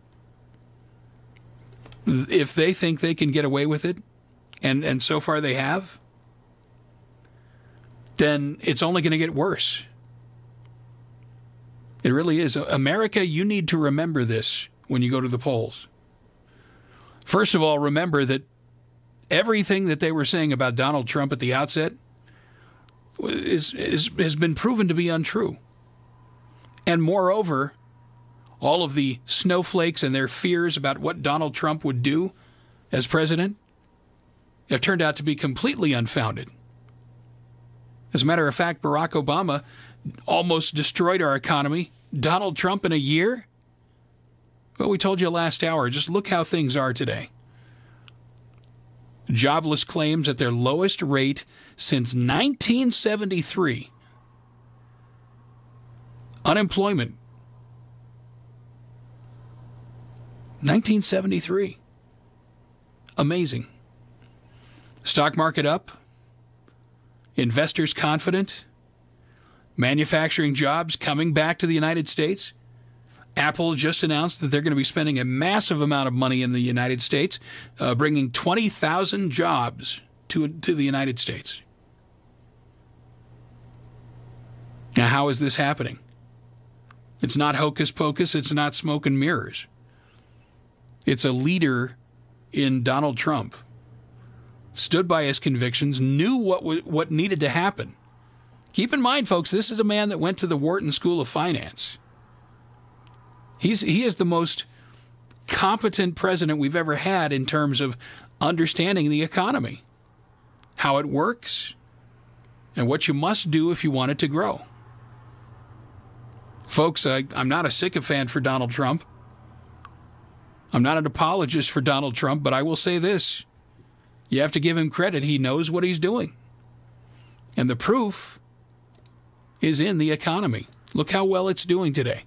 if they think they can get away with it, and so far they have, then it's only going to get worse. It really is. America, you need to remember this when you go to the polls. First of all, remember that everything that they were saying about Donald Trump at the outset has been proven to be untrue. And moreover, all of the snowflakes and their fears about what Donald Trump would do as president have turned out to be completely unfounded. As a matter of fact, Barack Obama almost destroyed our economy. Donald Trump in a year? Well, we told you last hour, just look how things are today. Jobless claims at their lowest rate since 1973. Unemployment. 1973. Amazing. Stock market up. Investors confident. Manufacturing jobs coming back to the United States. Apple just announced that they're going to be spending a massive amount of money in the United States, bringing 20,000 jobs to the United States. Now, how is this happening? It's not hocus pocus. It's not smoke and mirrors. It's a leader in Donald Trump. Stood by his convictions, knew what needed to happen. Keep in mind, folks, this is a man that went to the Wharton School of Finance. He is the most competent president we've ever had in terms of understanding the economy, how it works, and what you must do if you want it to grow. Folks, I'm not a sycophant for Donald Trump. I'm not an apologist for Donald Trump, but I will say this. You have to give him credit. He knows what he's doing. And the proof is in the economy. Look how well it's doing today.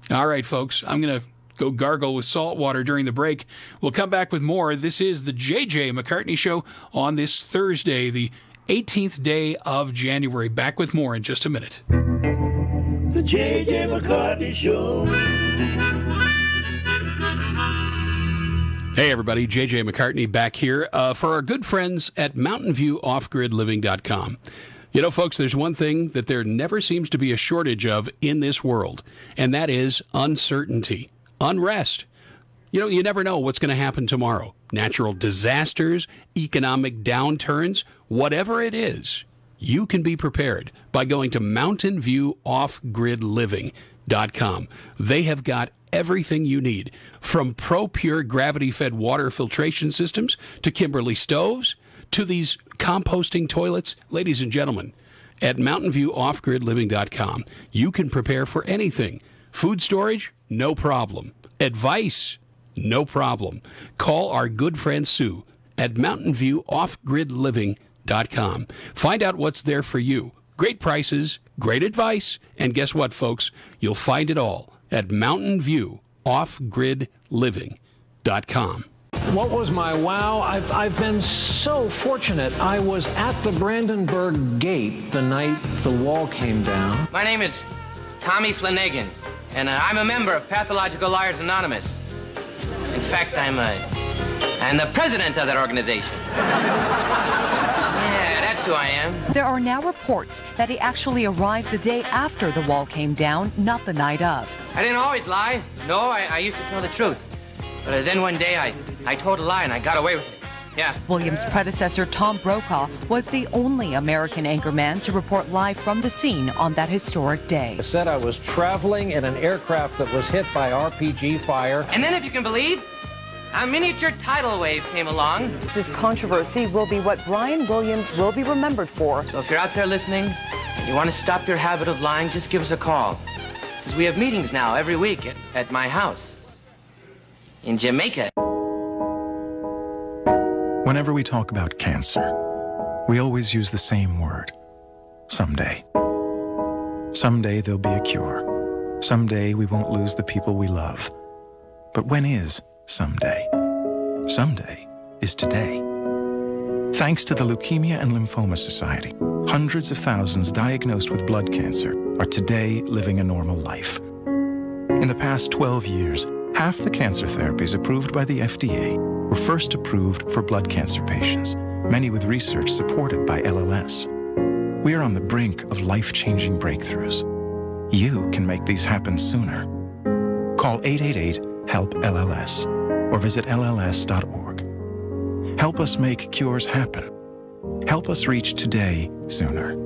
All right, folks, I'm going to go gargle with salt water during the break. We'll come back with more. This is the J.J. McCartney Show on this Thursday, the 18th day of January. Back with more in just a minute. The J.J. McCartney Show. Hey, everybody. J.J. McCartney back here for our good friends at MountainViewOffGridLiving.com. You know, folks, there's one thing that there never seems to be a shortage of in this world, and that is uncertainty, unrest. You know, you never know what's going to happen tomorrow. Natural disasters, economic downturns, whatever it is, you can be prepared by going to MountainViewOffGridLiving.com. They have got everything you need, from ProPure gravity-fed water filtration systems to Kimberly stoves to these composting toilets. Ladies and gentlemen, at MountainViewOffGridLiving.com, you can prepare for anything. Food storage, no problem. Advice, no problem. Call our good friend Sue at MountainViewOffGridLiving.com. Find out what's there for you. Great prices, great advice, and guess what, folks? You'll find it all at MountainViewOffGridLiving.com. What was my wow? I've been so fortunate. I was at the Brandenburg Gate the night the wall came down. My name is Tommy Flanagan, and I'm a member of Pathological Liars Anonymous. In fact, I'm the president of that organization. Yeah, that's who I am. There are now reports that he actually arrived the day after the wall came down, not the night of. I didn't always lie. No, I used to tell the truth. But then one day I told a lie and I got away with it. Yeah. Williams' predecessor, Tom Brokaw, was the only American anchorman to report live from the scene on that historic day. I said I was traveling in an aircraft that was hit by RPG fire. And then, if you can believe, a miniature tidal wave came along. This controversy will be what Brian Williams will be remembered for. So if you're out there listening, and you want to stop your habit of lying, just give us a call. Because we have meetings now every week at my house in Jamaica. Whenever we talk about cancer, we always use the same word: someday. Someday there'll be a cure. Someday we won't lose the people we love. But when is someday? Someday is today. Thanks to the Leukemia and Lymphoma Society, hundreds of thousands diagnosed with blood cancer are today living a normal life. In the past 12 years, half the cancer therapies approved by the FDA were first approved for blood cancer patients, many with research supported by LLS. We are on the brink of life-changing breakthroughs. You can make these happen sooner. Call 888-HELP-LLS or visit LLS.org. Help us make cures happen. Help us reach today sooner.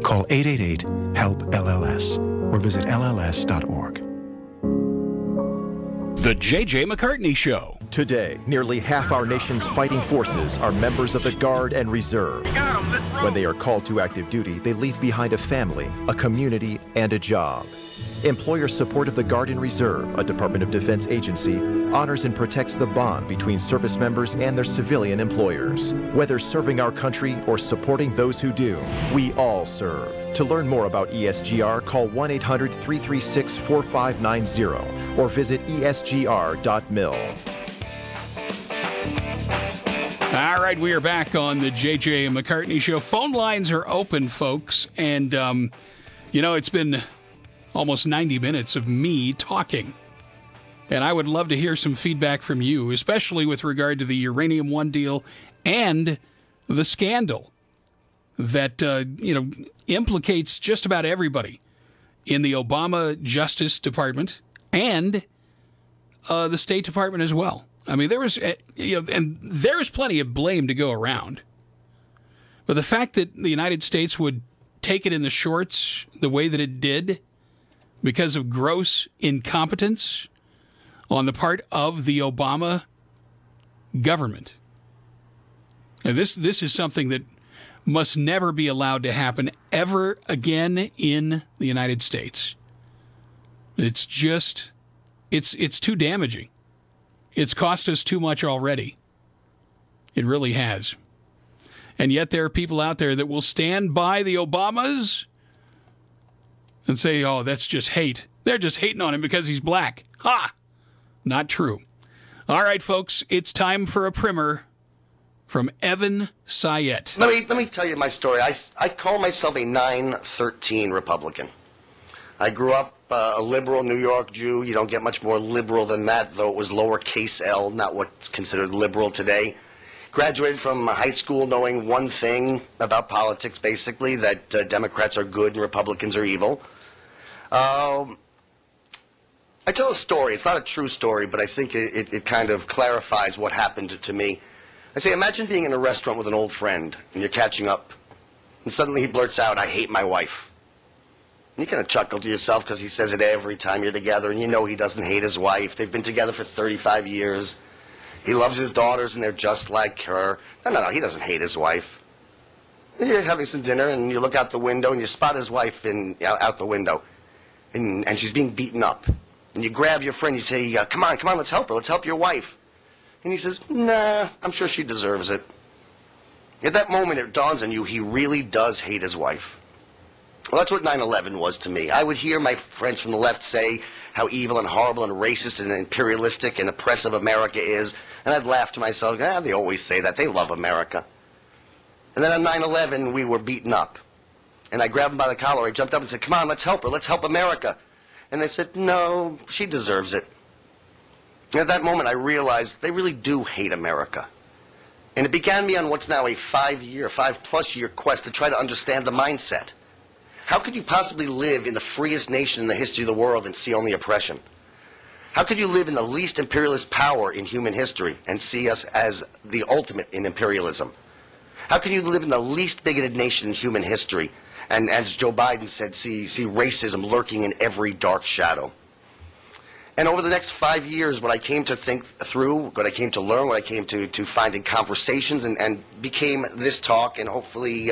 Call 888-HELP-LLS or visit LLS.org. The J.J. McCartney Show. Today, nearly half our nation's fighting forces are members of the Guard and Reserve. When they are called to active duty, they leave behind a family, a community, and a job. Employer support of the Guard and Reserve, a Department of Defense agency, honors and protects the bond between service members and their civilian employers. Whether serving our country or supporting those who do, we all serve. To learn more about ESGR, call 1-800-336-4590 or visit esgr.mil. All right, we are back on the J.J. McCartney Show. Phone lines are open, folks, and, it's been almost 90 minutes of me talking. And I would love to hear some feedback from you, especially with regard to the Uranium One deal and the scandal that, implicates just about everybody in the Obama Justice Department and the State Department as well. I mean, there was plenty of blame to go around. But the fact that the United States would take it in the shorts the way that it did because of gross incompetence on the part of the Obama government. And this is something that must never be allowed to happen ever again in the United States. It's just, it's too damaging. It's cost us too much already. It really has. And yet there are people out there that will stand by the Obamas and say, oh, that's just hate. They're just hating on him because he's black. Ha! Not true. All right, folks, it's time for a primer from Evan Sayet. Let me tell you my story. I call myself a 913 Republican. I grew up a liberal New York Jew. You don't get much more liberal than that, though it was lowercase l, not what's considered liberal today. Graduated from high school knowing one thing about politics, basically, that Democrats are good and Republicans are evil. I tell a story. It's not a true story, but I think it kind of clarifies what happened to me. I say, imagine being in a restaurant with an old friend, and you're catching up, and suddenly he blurts out, I hate my wife. And you kind of chuckle to yourself because he says it every time you're together, and you know he doesn't hate his wife. They've been together for 35 years. He loves his daughters, and they're just like her. No, he doesn't hate his wife. And you're having some dinner, and you look out the window, and you spot his wife out the window, and she's being beaten up. And you grab your friend, you say, come on, let's help her. Let's help your wife. And he says, nah, I'm sure she deserves it. At that moment, it dawns on you, he really does hate his wife. Well, that's what 9/11 was to me. I would hear my friends from the left say how evil and horrible and racist and imperialistic and oppressive America is, and I'd laugh to myself, they always say that. They love America. And then on 9/11, we were beaten up. And I grabbed him by the collar. I jumped up and said, come on, let's help her. Let's help America. And they said, no, she deserves it. And at that moment, I realized they really do hate America. And it began me on what's now a 5+ year quest to try to understand the mindset. How could you possibly live in the freest nation in the history of the world and see only oppression? How could you live in the least imperialist power in human history and see us as the ultimate in imperialism? How can you live in the least bigoted nation in human history and, as Joe Biden said, see racism lurking in every dark shadow? And over the next 5 years, what I came to think through, what I came to learn, what I came to find in conversations and became this talk, and hopefully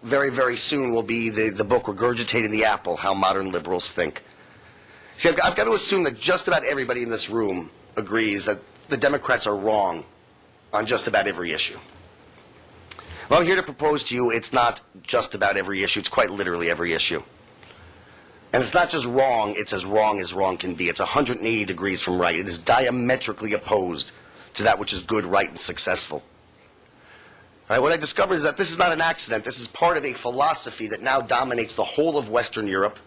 very, very soon will be the book Regurgitating the Apple, How Modern Liberals Think. See, I've got to assume that just about everybody in this room agrees that the Democrats are wrong on just about every issue. Well, I'm here to propose to you it's not just about every issue, it's quite literally every issue. And it's not just wrong, it's as wrong can be. It's 180 degrees from right. It is diametrically opposed to that which is good, right, and successful. All right, what I discovered is that this is not an accident. This is part of a philosophy that now dominates the whole of Western Europe.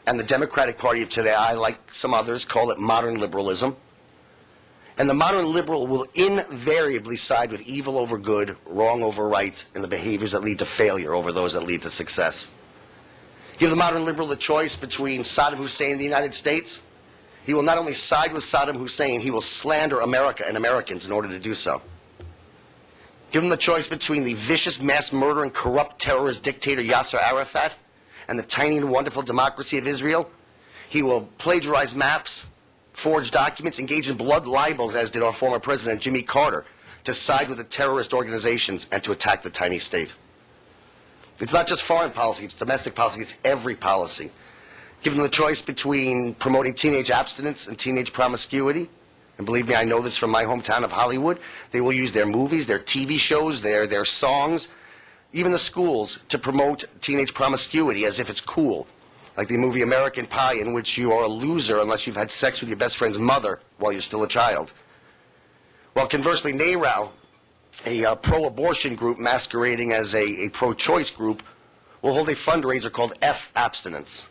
And the Democratic Party of today, I, like some others, call it modern liberalism. And the modern liberal will invariably side with evil over good, wrong over right, and the behaviors that lead to failure over those that lead to success. Give the modern liberal the choice between Saddam Hussein and the United States. He will not only side with Saddam Hussein, he will slander America and Americans in order to do so. Give him the choice between the vicious mass murder and corrupt terrorist dictator Yasser Arafat and the tiny and wonderful democracy of Israel. He will plagiarize maps, forge documents, engage in blood libels, as did our former president Jimmy Carter, to side with the terrorist organizations and to attack the tiny state. It's not just foreign policy, it's domestic policy, it's every policy. Give them the choice between promoting teenage abstinence and teenage promiscuity. And believe me, I know this from my hometown of Hollywood. They will use their movies, their TV shows, their songs, even the schools, to promote teenage promiscuity as if it's cool. Like the movie American Pie, in which you are a loser unless you've had sex with your best friend's mother while you're still a child. While conversely, NARAL, a pro-abortion group masquerading as a pro-choice group, will hold a fundraiser called F Abstinence.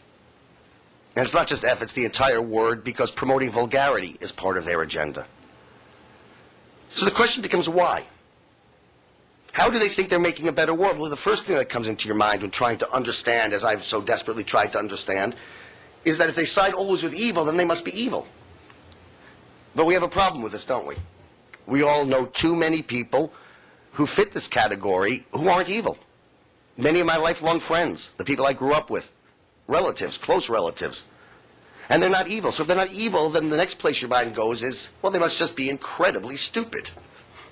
And it's not just F, it's the entire word, because promoting vulgarity is part of their agenda. So the question becomes why? How do they think they're making a better world? Well, the first thing that comes into your mind when trying to understand, as I've so desperately tried to understand, is that if they side always with evil, then they must be evil. But we have a problem with this, don't we? We all know too many people who fit this category who aren't evil. Many of my lifelong friends, the people I grew up with, relatives, close relatives. And they're not evil. So if they're not evil, then the next place your mind goes is, well, they must just be incredibly stupid.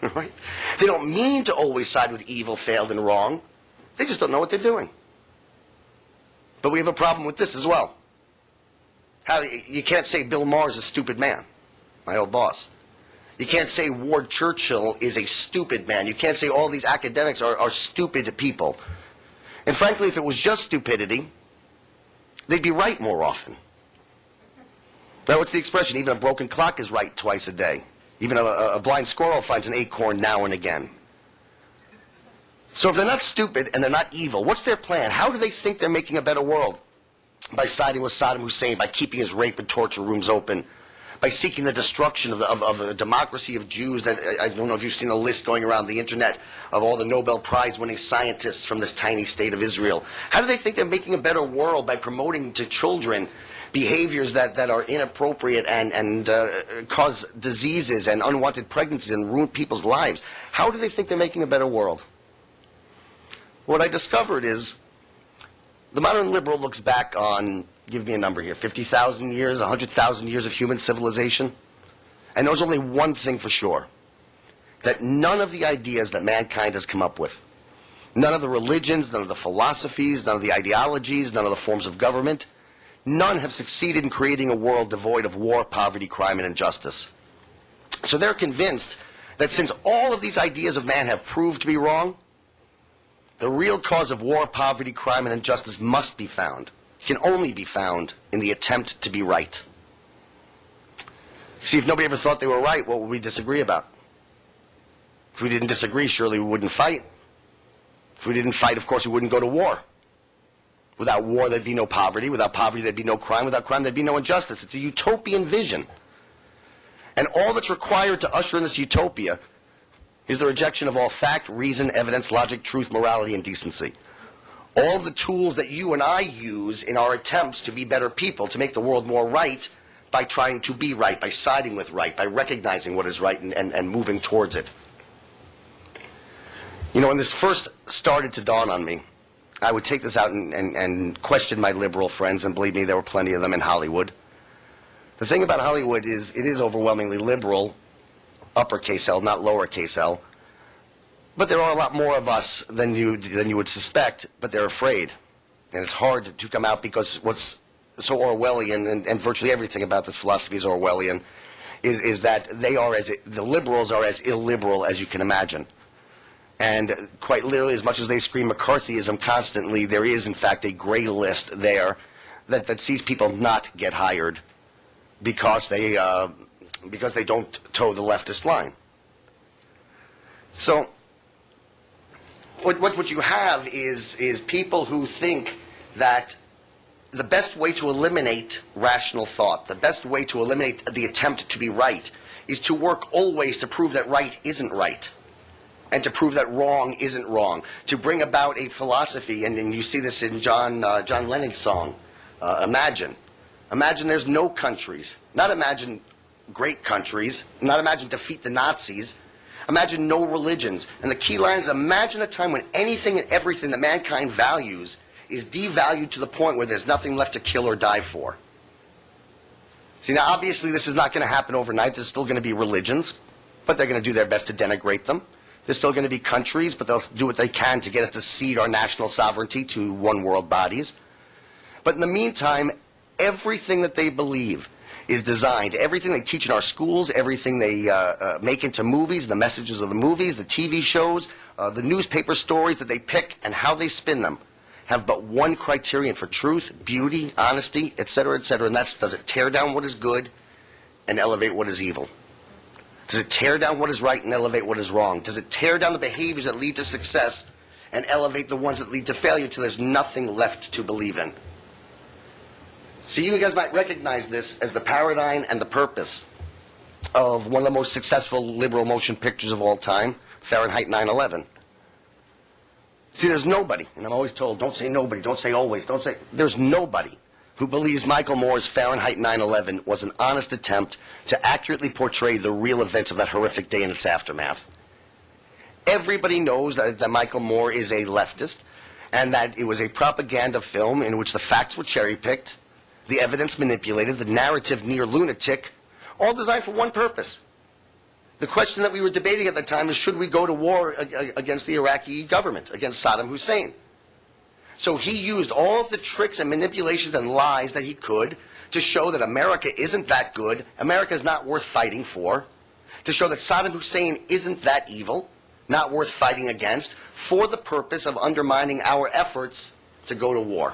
Right? They don't mean to always side with evil, failed, and wrong. They just don't know what they're doing. But we have a problem with this as well. You can't say Bill Maher is a stupid man, my old boss. You can't say Ward Churchill is a stupid man. You can't say all these academics are stupid people. And frankly, if it was just stupidity, they'd be right more often. Now, what's the expression? Even a broken clock is right twice a day. Even a blind squirrel finds an acorn now and again. So if they're not stupid and they're not evil, what's their plan? How do they think they're making a better world? By siding with Saddam Hussein, by keeping his rape and torture rooms open, by seeking the destruction of the democracy of Jews. That I don't know if you've seen a list going around the internet of all the Nobel Prize-winning scientists from this tiny state of Israel. How do they think they're making a better world by promoting to children behaviors that are inappropriate and cause diseases and unwanted pregnancies and ruin people's lives? How do they think they're making a better world? What I discovered is the modern liberal looks back on, give me a number here, 50,000 years, 100,000 years of human civilization, and knows only one thing for sure, that none of the ideas that mankind has come up with, none of the religions, none of the philosophies, none of the ideologies, none of the forms of government, none have succeeded in creating a world devoid of war, poverty, crime, and injustice. So they're convinced that since all of these ideas of man have proved to be wrong, the real cause of war, poverty, crime, and injustice must be found. It can only be found in the attempt to be right. See, if nobody ever thought they were right, what would we disagree about? If we didn't disagree, surely we wouldn't fight. If we didn't fight, of course, we wouldn't go to war. Without war, there'd be no poverty. Without poverty, there'd be no crime. Without crime, there'd be no injustice. It's a utopian vision. And all that's required to usher in this utopia is the rejection of all fact, reason, evidence, logic, truth, morality, and decency. All of the tools that you and I use in our attempts to be better people, to make the world more right, by trying to be right, by siding with right, by recognizing what is right and moving towards it. You know, when this first started to dawn on me, I would take this out and question my liberal friends, and believe me, there were plenty of them in Hollywood. The thing about Hollywood is it is overwhelmingly liberal, uppercase L, not lowercase l. But there are a lot more of us than you would suspect, but they're afraid. And it's hard to come out because what's so Orwellian, and virtually everything about this philosophy is Orwellian, is that the liberals are as illiberal as you can imagine. And quite literally, as much as they scream McCarthyism constantly, there is in fact a gray list there that sees people not get hired because they don't toe the leftist line. So what you have is people who think that the best way to eliminate rational thought, the best way to eliminate the attempt to be right, is to work always to prove that right isn't right, and to prove that wrong isn't wrong, to bring about a philosophy, and you see this in John Lennon's song, Imagine. Imagine there's no countries, not imagine great countries, not imagine defeat the Nazis, imagine no religions. And the key line is, imagine a time when anything and everything that mankind values is devalued to the point where there's nothing left to kill or die for. See, now obviously this is not going to happen overnight. There's still going to be religions, but they're going to do their best to denigrate them. There's still going to be countries, but they'll do what they can to get us to cede our national sovereignty to one world bodies. But in the meantime, everything that they believe is designed, everything they teach in our schools, everything they make into movies, the messages of the movies, the TV shows, the newspaper stories that they pick and how they spin them, have but one criterion for truth, beauty, honesty, etc., etc., and that's, does it tear down what is good and elevate what is evil? Does it tear down what is right and elevate what is wrong? Does it tear down the behaviors that lead to success and elevate the ones that lead to failure until there's nothing left to believe in? So you guys might recognize this as the paradigm and the purpose of one of the most successful liberal motion pictures of all time, Fahrenheit 9/11. See, there's nobody, and I'm always told, don't say nobody, don't say always, don't say, there's nobody who believes Michael Moore's Fahrenheit 9/11 was an honest attempt to accurately portray the real events of that horrific day and its aftermath. Everybody knows that Michael Moore is a leftist, and that it was a propaganda film in which the facts were cherry-picked, the evidence manipulated, the narrative near lunatic, all designed for one purpose: The question that we were debating at the time is, should we go to war against the Iraqi government, against Saddam Hussein? So he used all of the tricks and manipulations and lies that he could to show that America isn't that good, America is not worth fighting for, to show that Saddam Hussein isn't that evil, not worth fighting against, for the purpose of undermining our efforts to go to war.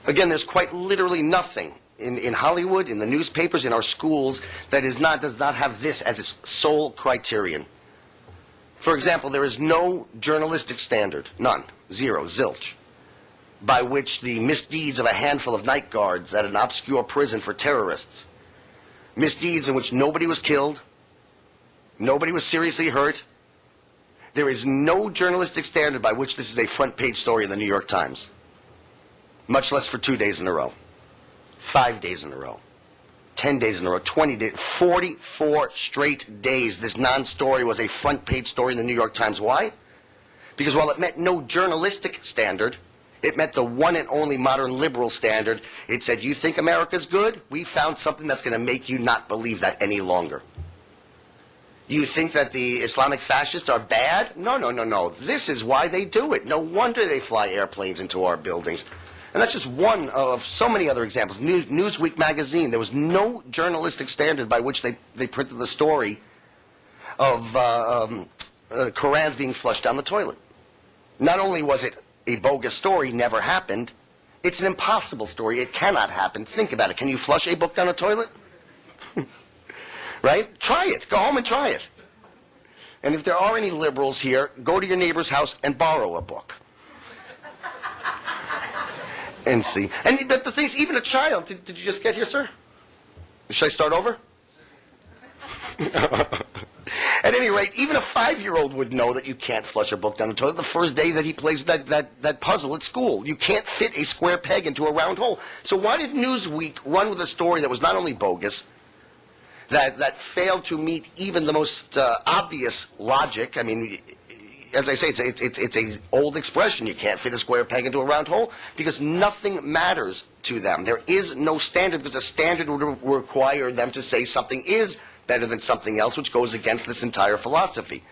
Again, there's quite literally nothing in Hollywood, in the newspapers, in our schools, that does not have this as its sole criterion. For example, there is no journalistic standard, none, zero, zilch, by which the misdeeds of a handful of night guards at an obscure prison for terrorists, misdeeds in which nobody was killed, nobody was seriously hurt, there is no journalistic standard by which this is a front page story in the New York Times, much less for 2 days in a row. 5 days in a row, 10 days in a row, 20 days, 44 straight days. This non-story was a front page story in the New York Times. Why? Because while it met no journalistic standard, it met the one and only modern liberal standard. It said, you think America's good? We found something that's going to make you not believe that any longer. You think that the Islamic fascists are bad? No, no, no, no. This is why they do it. No wonder they fly airplanes into our buildings. And that's just one of so many other examples. Newsweek magazine, there was no journalistic standard by which they printed the story of Korans being flushed down the toilet. Not only was it a bogus story, never happened, it's an impossible story. It cannot happen. Think about it. Can you flush a book down a toilet? Right? Try it. Go home and try it. And if there are any liberals here, go to your neighbor's house and borrow a book. And see. And but the thing is, even a child, did you just get here, sir? Should I start over? At any rate, even a 5-year-old would know that you can't flush a book down the toilet the first day that he plays that puzzle at school. You can't fit a square peg into a round hole. So why did Newsweek run with a story that was not only bogus, that failed to meet even the most obvious logic? I mean, as I say, it's an old expression. You can't fit a square peg into a round hole, because nothing matters to them. There is no standard, because a standard would require them to say something is better than something else, which goes against this entire philosophy.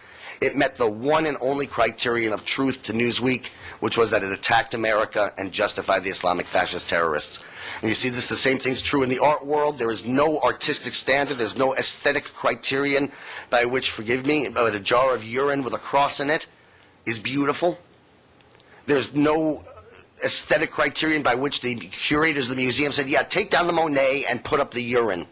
It met the one and only criterion of truth to Newsweek, which was that it attacked America and justified the Islamic fascist terrorists. And you see this, the same thing's true in the art world. There is no artistic standard. There's no aesthetic criterion by which, forgive me, a jar of urine with a cross in it is beautiful. There's no aesthetic criterion by which the curators of the museum said, yeah, take down the Monet and put up the urine.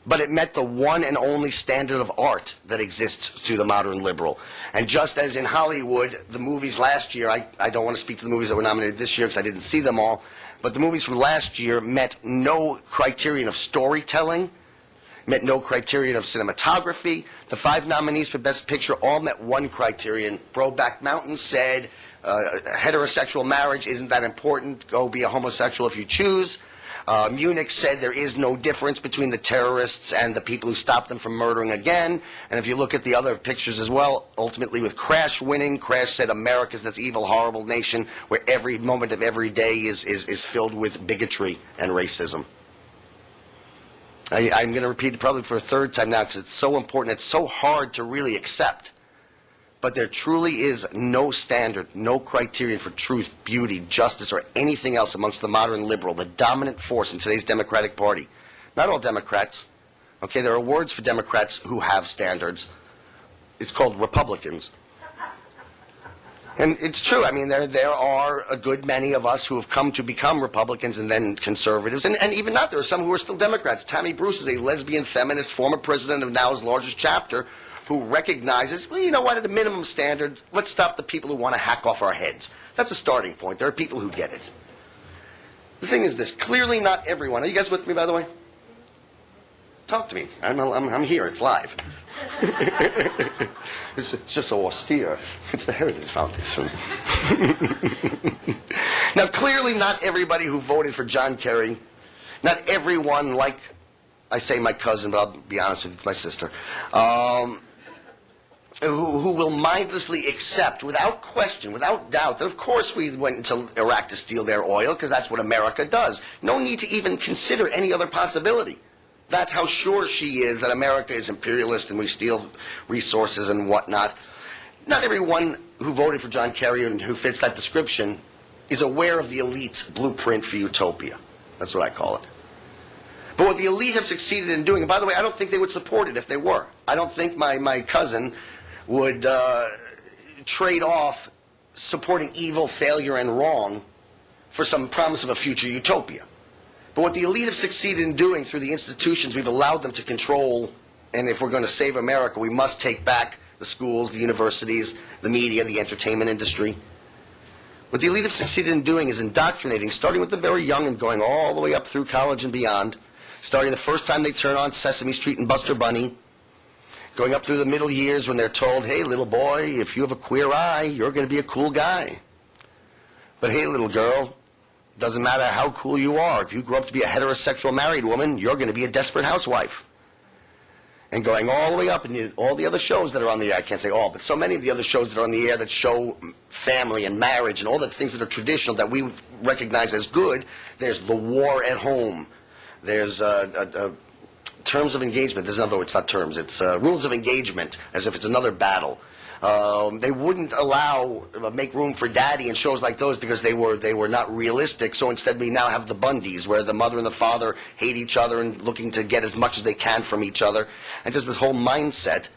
But it met the one and only standard of art that exists to the modern liberal. And just as in Hollywood, the movies last year, I don't want to speak to the movies that were nominated this year because I didn't see them all, but the movies from last year met no criterion of storytelling, met no criterion of cinematography. The 5 nominees for Best Picture all met one criterion. Brokeback Mountain said heterosexual marriage isn't that important. Go be a homosexual if you choose. Munich said there is no difference between the terrorists and the people who stopped them from murdering again. And if you look at the other pictures as well, ultimately with Crash winning, Crash said America's this evil, horrible nation where every moment of every day is filled with bigotry and racism. I'm going to repeat it probably for a third time now because it's so important. It's so hard to really accept. But there truly is no standard, no criterion for truth, beauty, justice, or anything else amongst the modern liberal, the dominant force in today's Democratic Party. Not all Democrats. Okay, there are words for Democrats who have standards. It's called Republicans. And it's true. I mean, there are a good many of us who have come to become Republicans and then conservatives. And even not, there are some who are still Democrats. Tammy Bruce is a lesbian feminist, former president of NOW's largest chapter, who recognizes, well, you know what, at a minimum standard, let's stop the people who want to hack off our heads. That's a starting point. There are people who get it. The thing is this, clearly not everyone. Are you guys with me, by the way? Talk to me. I'm here. It's live. It's just so austere. It's the Heritage Foundation. Now, clearly not everybody who voted for John Kerry, not everyone, like I say my cousin, but I'll be honest with you, it's my sister, who will mindlessly accept, without question, without doubt, that of course we went into Iraq to steal their oil, because that's what America does. No need to even consider any other possibility. That's how sure she is that America is imperialist and we steal resources and whatnot. Not everyone who voted for John Kerry and who fits that description is aware of the elite's blueprint for utopia. That's what I call it. But what the elite have succeeded in doing, and by the way, I don't think they would support it if they were. I don't think my cousin would trade off supporting evil, failure, and wrong for some promise of a future utopia. But what the elite have succeeded in doing through the institutions we've allowed them to control, and if we're going to save America, we must take back the schools, the universities, the media, the entertainment industry. What the elite have succeeded in doing is indoctrinating, starting with the very young and going all the way up through college and beyond, starting the first time they turn on Sesame Street and Buster Bunny, going up through the middle years when they're told, hey, little boy, if you have a queer eye, you're going to be a cool guy. But hey, little girl, doesn't matter how cool you are. If you grow up to be a heterosexual married woman, you're going to be a desperate housewife. And going all the way up, and all the other shows that are on the air, I can't say all, but so many of the other shows that are on the air that show family and marriage and all the things that are traditional that we recognize as good, there's the war at home. There's terms of engagement. There's another, it's not terms, it's rules of engagement, as if it's another battle. They wouldn't make room for daddy in shows like those because they were not realistic. So instead we now have the Bundys, where the mother and the father hate each other and looking to get as much as they can from each other. And just this whole mindset.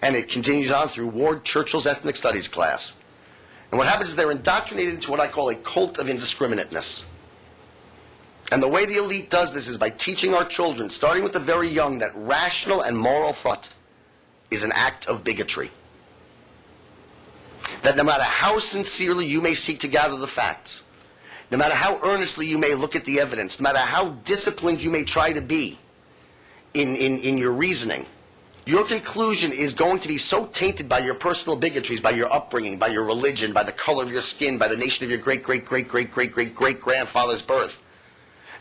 And it continues on through Ward Churchill's ethnic studies class. And what happens is they're indoctrinated into what I call a cult of indiscriminateness. And the way the elite does this is by teaching our children, starting with the very young, that rational and moral thought is an act of bigotry. That no matter how sincerely you may seek to gather the facts, no matter how earnestly you may look at the evidence, no matter how disciplined you may try to be in your reasoning, your conclusion is going to be so tainted by your personal bigotries, by your upbringing, by your religion, by the color of your skin, by the nation of your great-great-great-great-great-great-great-grandfather's birth,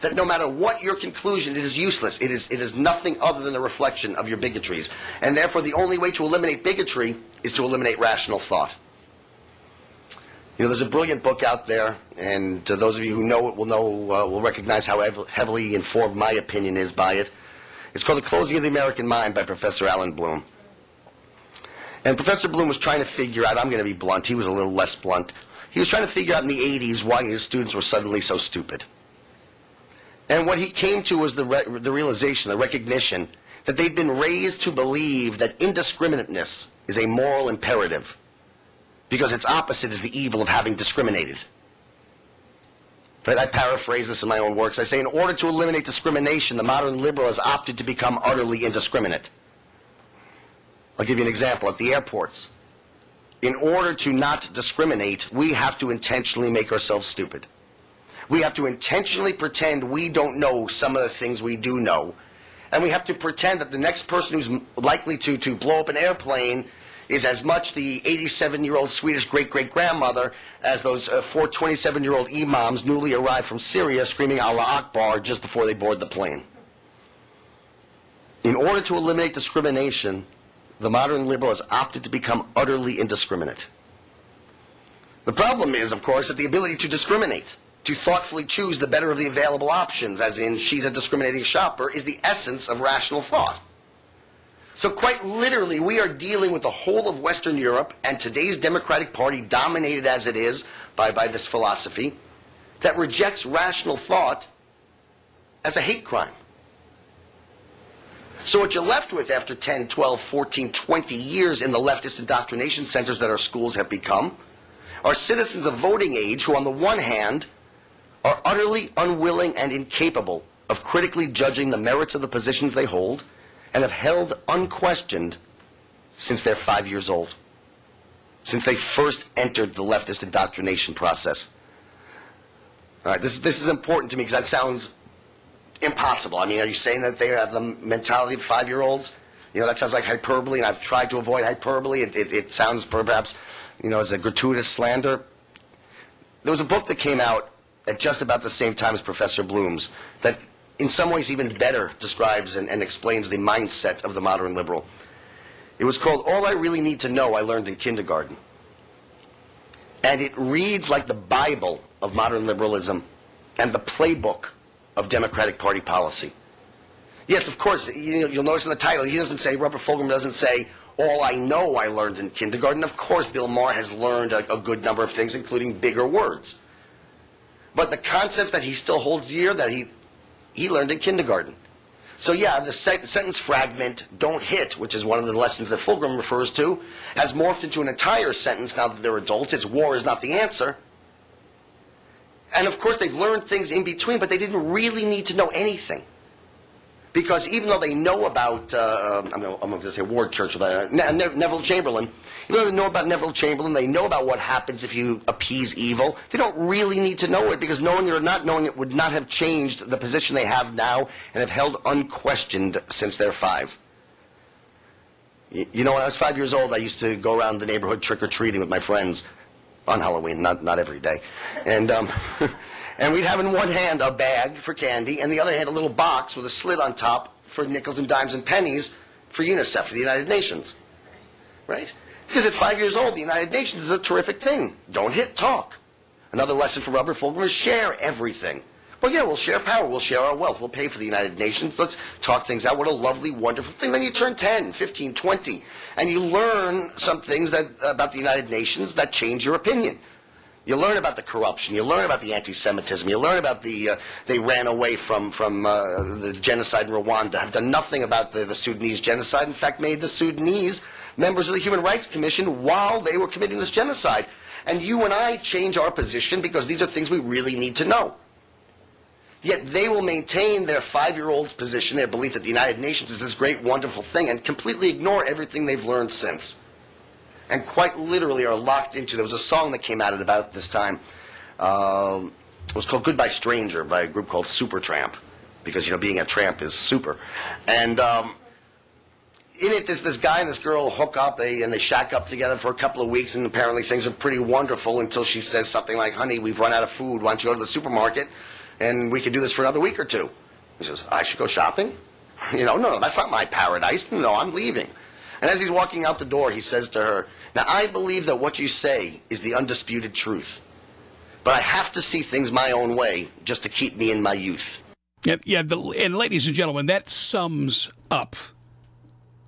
that no matter what your conclusion, it is useless. It is nothing other than a reflection of your bigotries. And therefore, the only way to eliminate bigotry is to eliminate rational thought. You know, there's a brilliant book out there, and those of you who know it will recognize how heavily informed my opinion is by it. It's called The Closing of the American Mind by Professor Alan Bloom. And Professor Bloom was trying to figure out, I'm going to be blunt, he was a little less blunt, he was trying to figure out in the 80s why his students were suddenly so stupid. And what he came to was the realization, the recognition, that they'd been raised to believe that indiscriminateness is a moral imperative, because its opposite is the evil of having discriminated. Right? I paraphrase this in my own works. I say, in order to eliminate discrimination, the modern liberal has opted to become utterly indiscriminate. I'll give you an example. At the airports, in order to not discriminate, we have to intentionally make ourselves stupid. We have to intentionally pretend we don't know some of the things we do know. And we have to pretend that the next person who's likely to blow up an airplane is as much the 87-year-old Swedish great-great-grandmother as those 4 27-year-old imams newly arrived from Syria screaming Allah Akbar just before they board the plane. In order to eliminate discrimination, the modern liberal has opted to become utterly indiscriminate. The problem is, of course, that the ability to discriminate, to thoughtfully choose the better of the available options, as in she's a discriminating shopper, is the essence of rational thought. So quite literally, we are dealing with the whole of Western Europe and today's Democratic Party, dominated as it is by this philosophy, that rejects rational thought as a hate crime. So what you're left with after 10, 12, 14, 20 years in the leftist indoctrination centers that our schools have become are citizens of voting age who, on the one hand, are utterly unwilling and incapable of critically judging the merits of the positions they hold, and have held unquestioned since they're 5 years old, since they first entered the leftist indoctrination process. All right, this is important to me because that sounds impossible. I mean, are you saying that they have the mentality of 5-year-olds? You know, that sounds like hyperbole, and I've tried to avoid hyperbole. It sounds perhaps, you know, as a gratuitous slander. There was a book that came out at just about the same time as Professor Bloom's that in some ways even better describes and explains the mindset of the modern liberal. It was called All I Really Need to Know I Learned in Kindergarten. And it reads like the Bible of modern liberalism and the playbook of Democratic Party policy. Yes, of course. You'll notice in the title, he doesn't say, Robert Fulghum doesn't say, all I know I learned in kindergarten. Of course, Bill Maher has learned a good number of things, including bigger words. But the concepts that he still holds dear, that he learned in kindergarten. So yeah, the sentence fragment, don't hit, which is one of the lessons that Fulghum refers to, has morphed into an entire sentence now that they're adults. It's war is not the answer. And of course, they've learned things in between, but they didn't really need to know anything. Because even though they know about, I'm going to say Ward Churchill, Neville Chamberlain, even though they know about Neville Chamberlain, they know about what happens if you appease evil, they don't really need to know it, because knowing it or not knowing it would not have changed the position they have now and have held unquestioned since they're 5. You know, when I was 5 years old, I used to go around the neighborhood trick-or-treating with my friends on Halloween, not every day. And and we'd have in one hand a bag for candy, and the other hand a little box with a slit on top for nickels and dimes and pennies for UNICEF, for the United Nations. Right? Because at 5 years old, the United Nations is a terrific thing. Don't hit, talk. Another lesson for Robert Fulghum is share everything. Well, yeah, we'll share power, we'll share our wealth, we'll pay for the United Nations, let's talk things out. What a lovely, wonderful thing. Then you turn 10, 15, 20, and you learn some things about the United Nations that change your opinion. You learn about the corruption. You learn about the anti-Semitism. You learn about they ran away from the genocide in Rwanda, have done nothing about the Sudanese genocide. In fact, made the Sudanese members of the Human Rights Commission while they were committing this genocide. And you and I change our position because these are things we really need to know. Yet they will maintain their 5-year-old's position, their belief that the United Nations is this great, wonderful thing, and completely ignore everything they've learned since. And quite literally are locked into, there was a song that came out at about this time. It was called Goodbye Stranger by a group called Supertramp, because, you know, being a tramp is super. And in it, this guy and this girl hook up, and they shack up together for a couple of weeks, and apparently things are pretty wonderful until she says something like, honey, we've run out of food, why don't you go to the supermarket, and we can do this for another week or two. He says, I should go shopping? You know, no, that's not my paradise. No, I'm leaving. And as he's walking out the door, he says to her, now, I believe that what you say is the undisputed truth, but I have to see things my own way just to keep me in my youth. And ladies and gentlemen, that sums up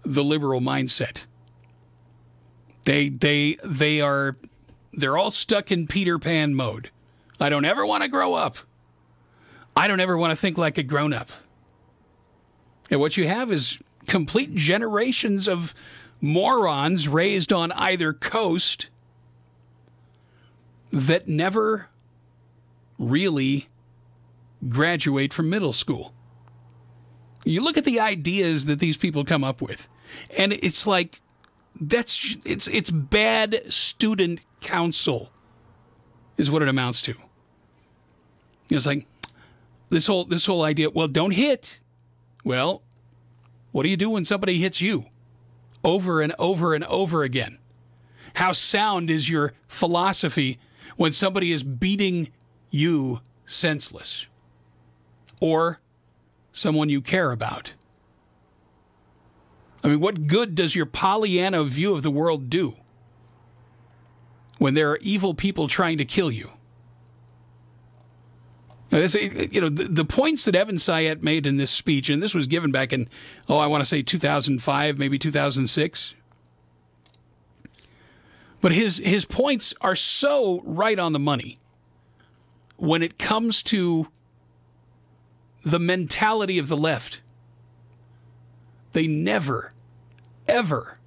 the liberal mindset. They're all stuck in Peter Pan mode. I don't ever want to grow up. I don't ever want to think like a grown-up. And what you have is complete generations of morons raised on either coast that never really graduate from middle school. You look at the ideas that these people come up with, and it's like it's bad student counsel is what it amounts to. It's like this whole idea, well, don't hit. Well, what do you do when somebody hits you? Over and over and over again. How sound is your philosophy when somebody is beating you senseless? Or someone you care about? I mean, what good does your Pollyanna view of the world do when there are evil people trying to kill you? You know, the points that Evan Sayet made in this speech, and this was given back in, I want to say 2005, maybe 2006. But his points are so right on the money when it comes to the mentality of the left. They never, ever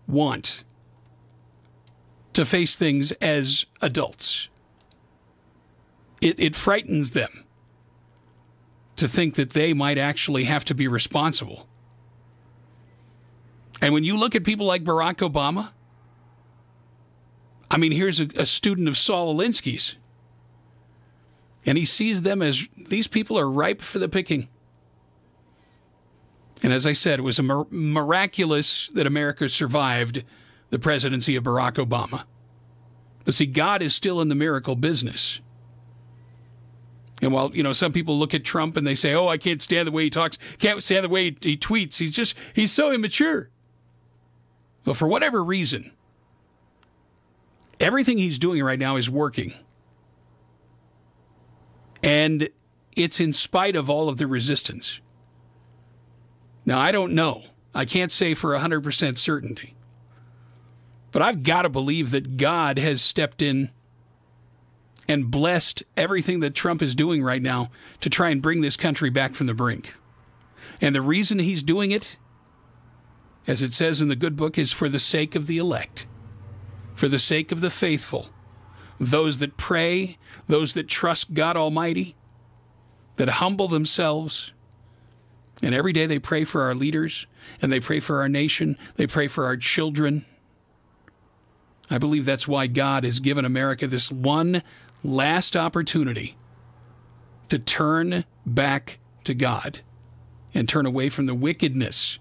want to face things as adults. It frightens them to think that they might actually have to be responsible. And when you look at people like Barack Obama, I mean, here's a student of Saul Alinsky's, and he sees them as these people are ripe for the picking. And as I said, it was miraculous that America survived the presidency of Barack Obama. But see, God is still in the miracle business. And while, you know, some people look at Trump and they say, I can't stand the way he talks, can't stand the way he tweets, he's so immature. Well, for whatever reason, everything he's doing right now is working. And it's in spite of all of the resistance. Now, I don't know. I can't say for 100% certainty. But I've got to believe that God has stepped in and blessed everything that Trump is doing right now to try and bring this country back from the brink. And the reason he's doing it, as it says in the good book, is for the sake of the elect, for the sake of the faithful, those that pray, those that trust God Almighty, that humble themselves. And every day they pray for our leaders, and they pray for our nation, they pray for our children. I believe that's why God has given America this one last opportunity to turn back to God and turn away from the wickedness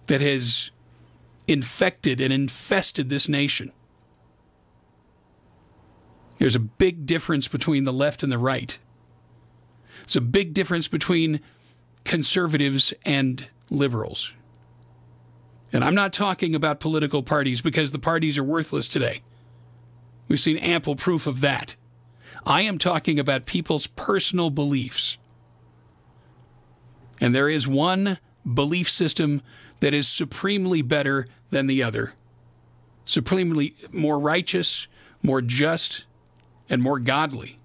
that has infected and infested this nation. There's a big difference between the left and the right. There's a big difference between conservatives and liberals. And I'm not talking about political parties, because the parties are worthless today. We've seen ample proof of that. I am talking about people's personal beliefs. And there is one belief system that is supremely better than the other. Supremely more righteous, more just, and more godly.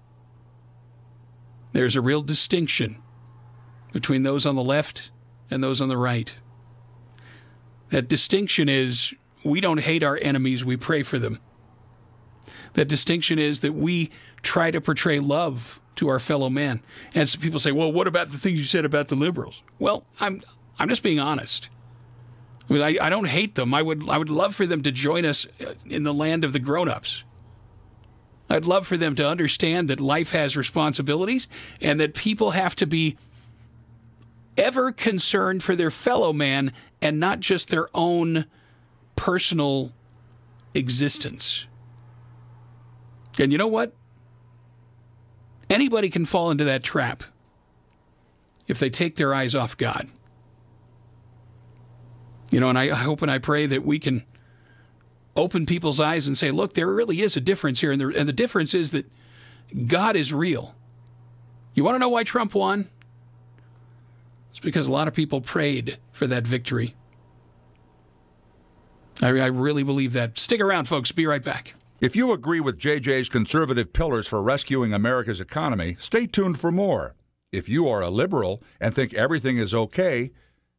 There's a real distinction between those on the left and those on the right. That distinction is, we don't hate our enemies, we pray for them. That distinction is that we try to portray love to our fellow man. And some people say, well, what about the things you said about the liberals? Well, I'm just being honest. I mean, I don't hate them. I would love for them to join us in the land of the grown-ups. I'd love for them to understand that life has responsibilities and that people have to be ever concerned for their fellow man and not just their own personal existence. And you know what? Anybody can fall into that trap if they take their eyes off God. You know, and I hope and I pray that we can open people's eyes and say, look, there really is a difference here. And the difference is that God is real. You want to know why Trump won? It's because a lot of people prayed for that victory. I really believe that. Stick around, folks. Be right back. If you agree with JJ's conservative pillars for rescuing America's economy, stay tuned for more. If you are a liberal and think everything is okay,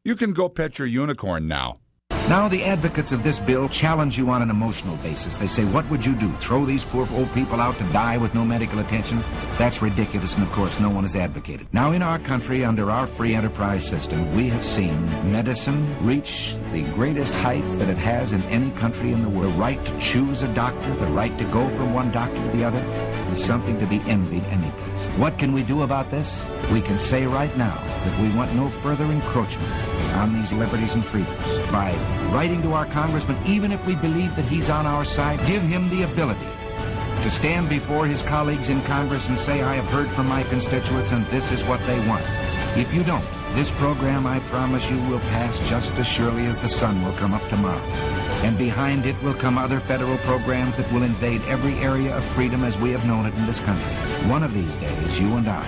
you can go pet your unicorn now. Now the advocates of this bill challenge you on an emotional basis. They say, what would you do? Throw these poor old people out to die with no medical attention? That's ridiculous, and of course no one has advocated. Now in our country, under our free enterprise system, we have seen medicine reach the greatest heights that it has in any country in the world. The right to choose a doctor, the right to go from one doctor to the other, is something to be envied anyplace. What can we do about this? We can say right now that we want no further encroachment on these liberties and freedoms. By writing to our congressman, even if we believe that he's on our side, give him the ability to stand before his colleagues in Congress and say, I have heard from my constituents and this is what they want. If you don't, this program, I promise you, will pass just as surely as the sun will come up tomorrow. And behind it will come other federal programs that will invade every area of freedom as we have known it in this country. One of these days, you and I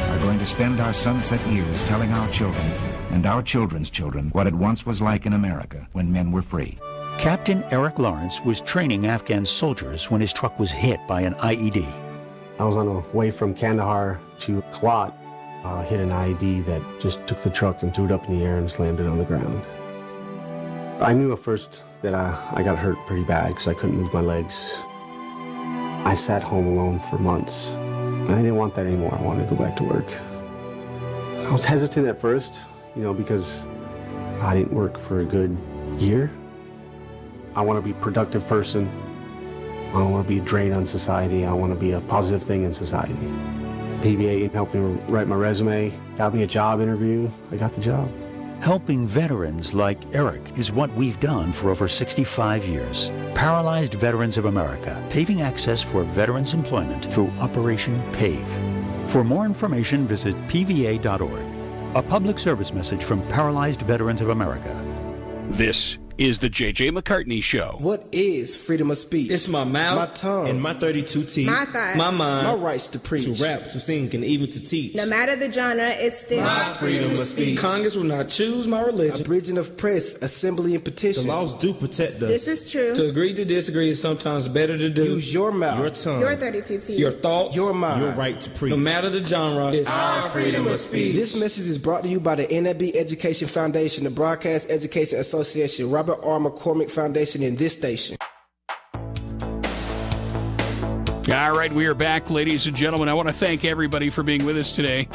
are going to spend our sunset years telling our children and our children's children what it once was like in America when men were free. Captain Eric Lawrence was training Afghan soldiers when his truck was hit by an IED. I was on the way from Kandahar to Kalat, hit an IED that just took the truck and threw it up in the air and slammed it on the ground. I knew at first that I got hurt pretty bad because I couldn't move my legs. I sat home alone for months. I didn't want that anymore. I wanted to go back to work. I was hesitant at first, because I didn't work for a good year. I want to be a productive person. I don't want to be a drain on society. I want to be a positive thing in society. PVA helped me write my resume, got me a job interview. I got the job. Helping veterans like Eric is what we've done for over 65 years. Paralyzed Veterans of America, paving access for veterans' employment through Operation PAVE. For more information, visit pva.org. A public service message from Paralyzed Veterans of America. This is The J.J. McCartney Show. What is freedom of speech? It's my mouth, my tongue, and my 32 teeth, my thigh, my mind, my rights to preach, to rap, to sing, and even to teach. No matter the genre, it's still my freedom of speech. Congress will not choose my religion. Abridging of press, assembly, and petition. The laws do protect us. This is true. To agree to disagree is sometimes better to do. Use your mouth, your tongue, your 32 teeth, your thoughts, your mind, your right to preach. No matter the genre, it's our freedom of speech. This message is brought to you by the NAB Education Foundation, the Broadcast Education Association, Robert R. McCormick Foundation, and this station. All right, we are back, ladies and gentlemen. I want to thank everybody for being with us today.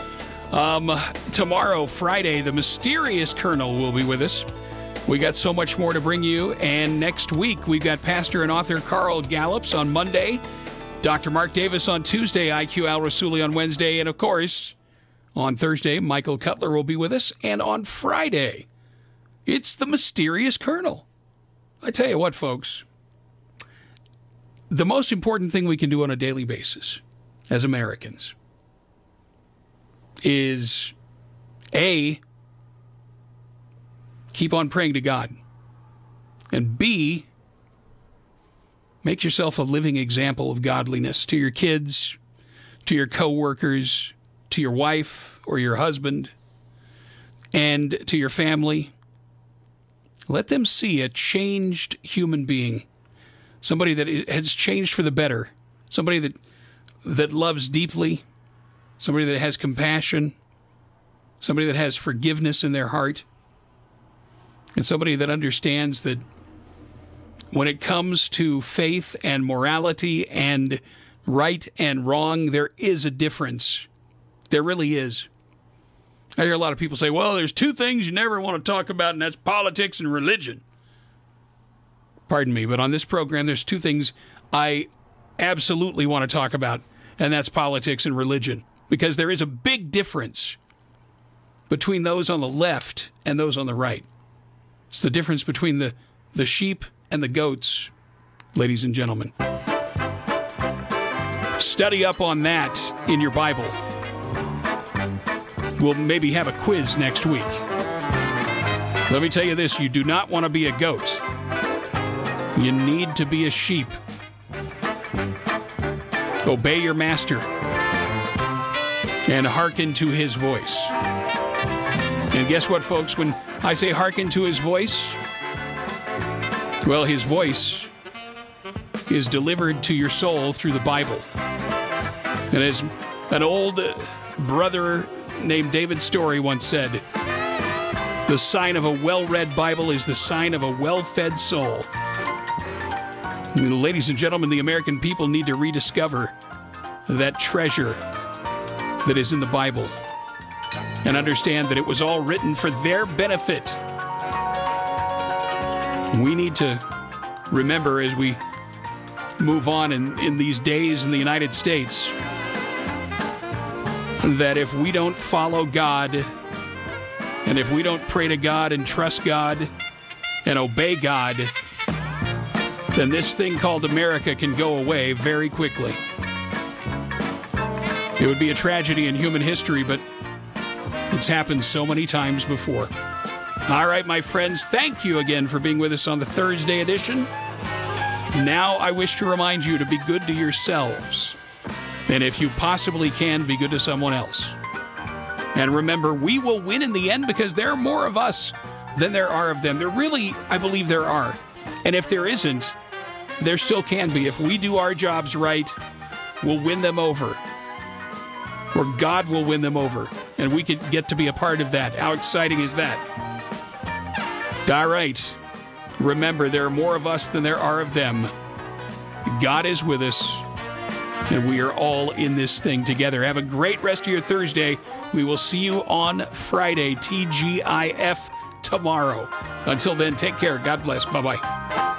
Tomorrow, Friday, the mysterious Colonel will be with us. We got so much more to bring you. And next week, we've got pastor and author Carl Gallups on Monday, Dr. Mark Davis on Tuesday, IQ Al Rassouli on Wednesday, and of course, on Thursday, Michael Cutler will be with us. And on Friday, it's the mysterious Colonel. I tell you what, folks, the most important thing we can do on a daily basis as Americans is, A, keep on praying to God, and B, make yourself a living example of godliness to your kids, to your coworkers, to your wife or your husband, and to your family. Let them see a changed human being, somebody that has changed for the better, somebody that loves deeply, somebody that has compassion, somebody that has forgiveness in their heart, and somebody that understands that when it comes to faith and morality and right and wrong, there is a difference. There really is. I hear a lot of people say, well, there's two things you never want to talk about, and that's politics and religion. Pardon me, but on this program, there's two things I absolutely want to talk about, and that's politics and religion, because there is a big difference between those on the left and those on the right. It's the difference between the sheep and the goats, ladies and gentlemen. Study up on that in your Bible. We'll maybe have a quiz next week. Let me tell you this, you do not want to be a goat. You need to be a sheep. Obey your master and hearken to his voice. And guess what, folks? When I say hearken to his voice, well, his voice is delivered to your soul through the Bible. And as an old brother named David Story once said, the sign of a well-read Bible is the sign of a well-fed soul. Ladies and gentlemen, the American people need to rediscover that treasure that is in the Bible and understand that it was all written for their benefit. We need to remember as we move on in these days in the United States that if we don't follow God and if we don't pray to God and trust God and obey God, then this thing called America can go away very quickly. It would be a tragedy in human history, but it's happened so many times before. All right, my friends, thank you again for being with us on the Thursday edition. Now I wish to remind you to be good to yourselves. And if you possibly can, be good to someone else. And remember, we will win in the end because there are more of us than there are of them. There really, I believe there are. And if there isn't, there still can be. If we do our jobs right, we'll win them over. Or God will win them over. And we could get to be a part of that. How exciting is that? All right. Remember, there are more of us than there are of them. God is with us. And we are all in this thing together. Have a great rest of your Thursday. We will see you on Friday, TGIF tomorrow. Until then, take care. God bless. Bye-bye.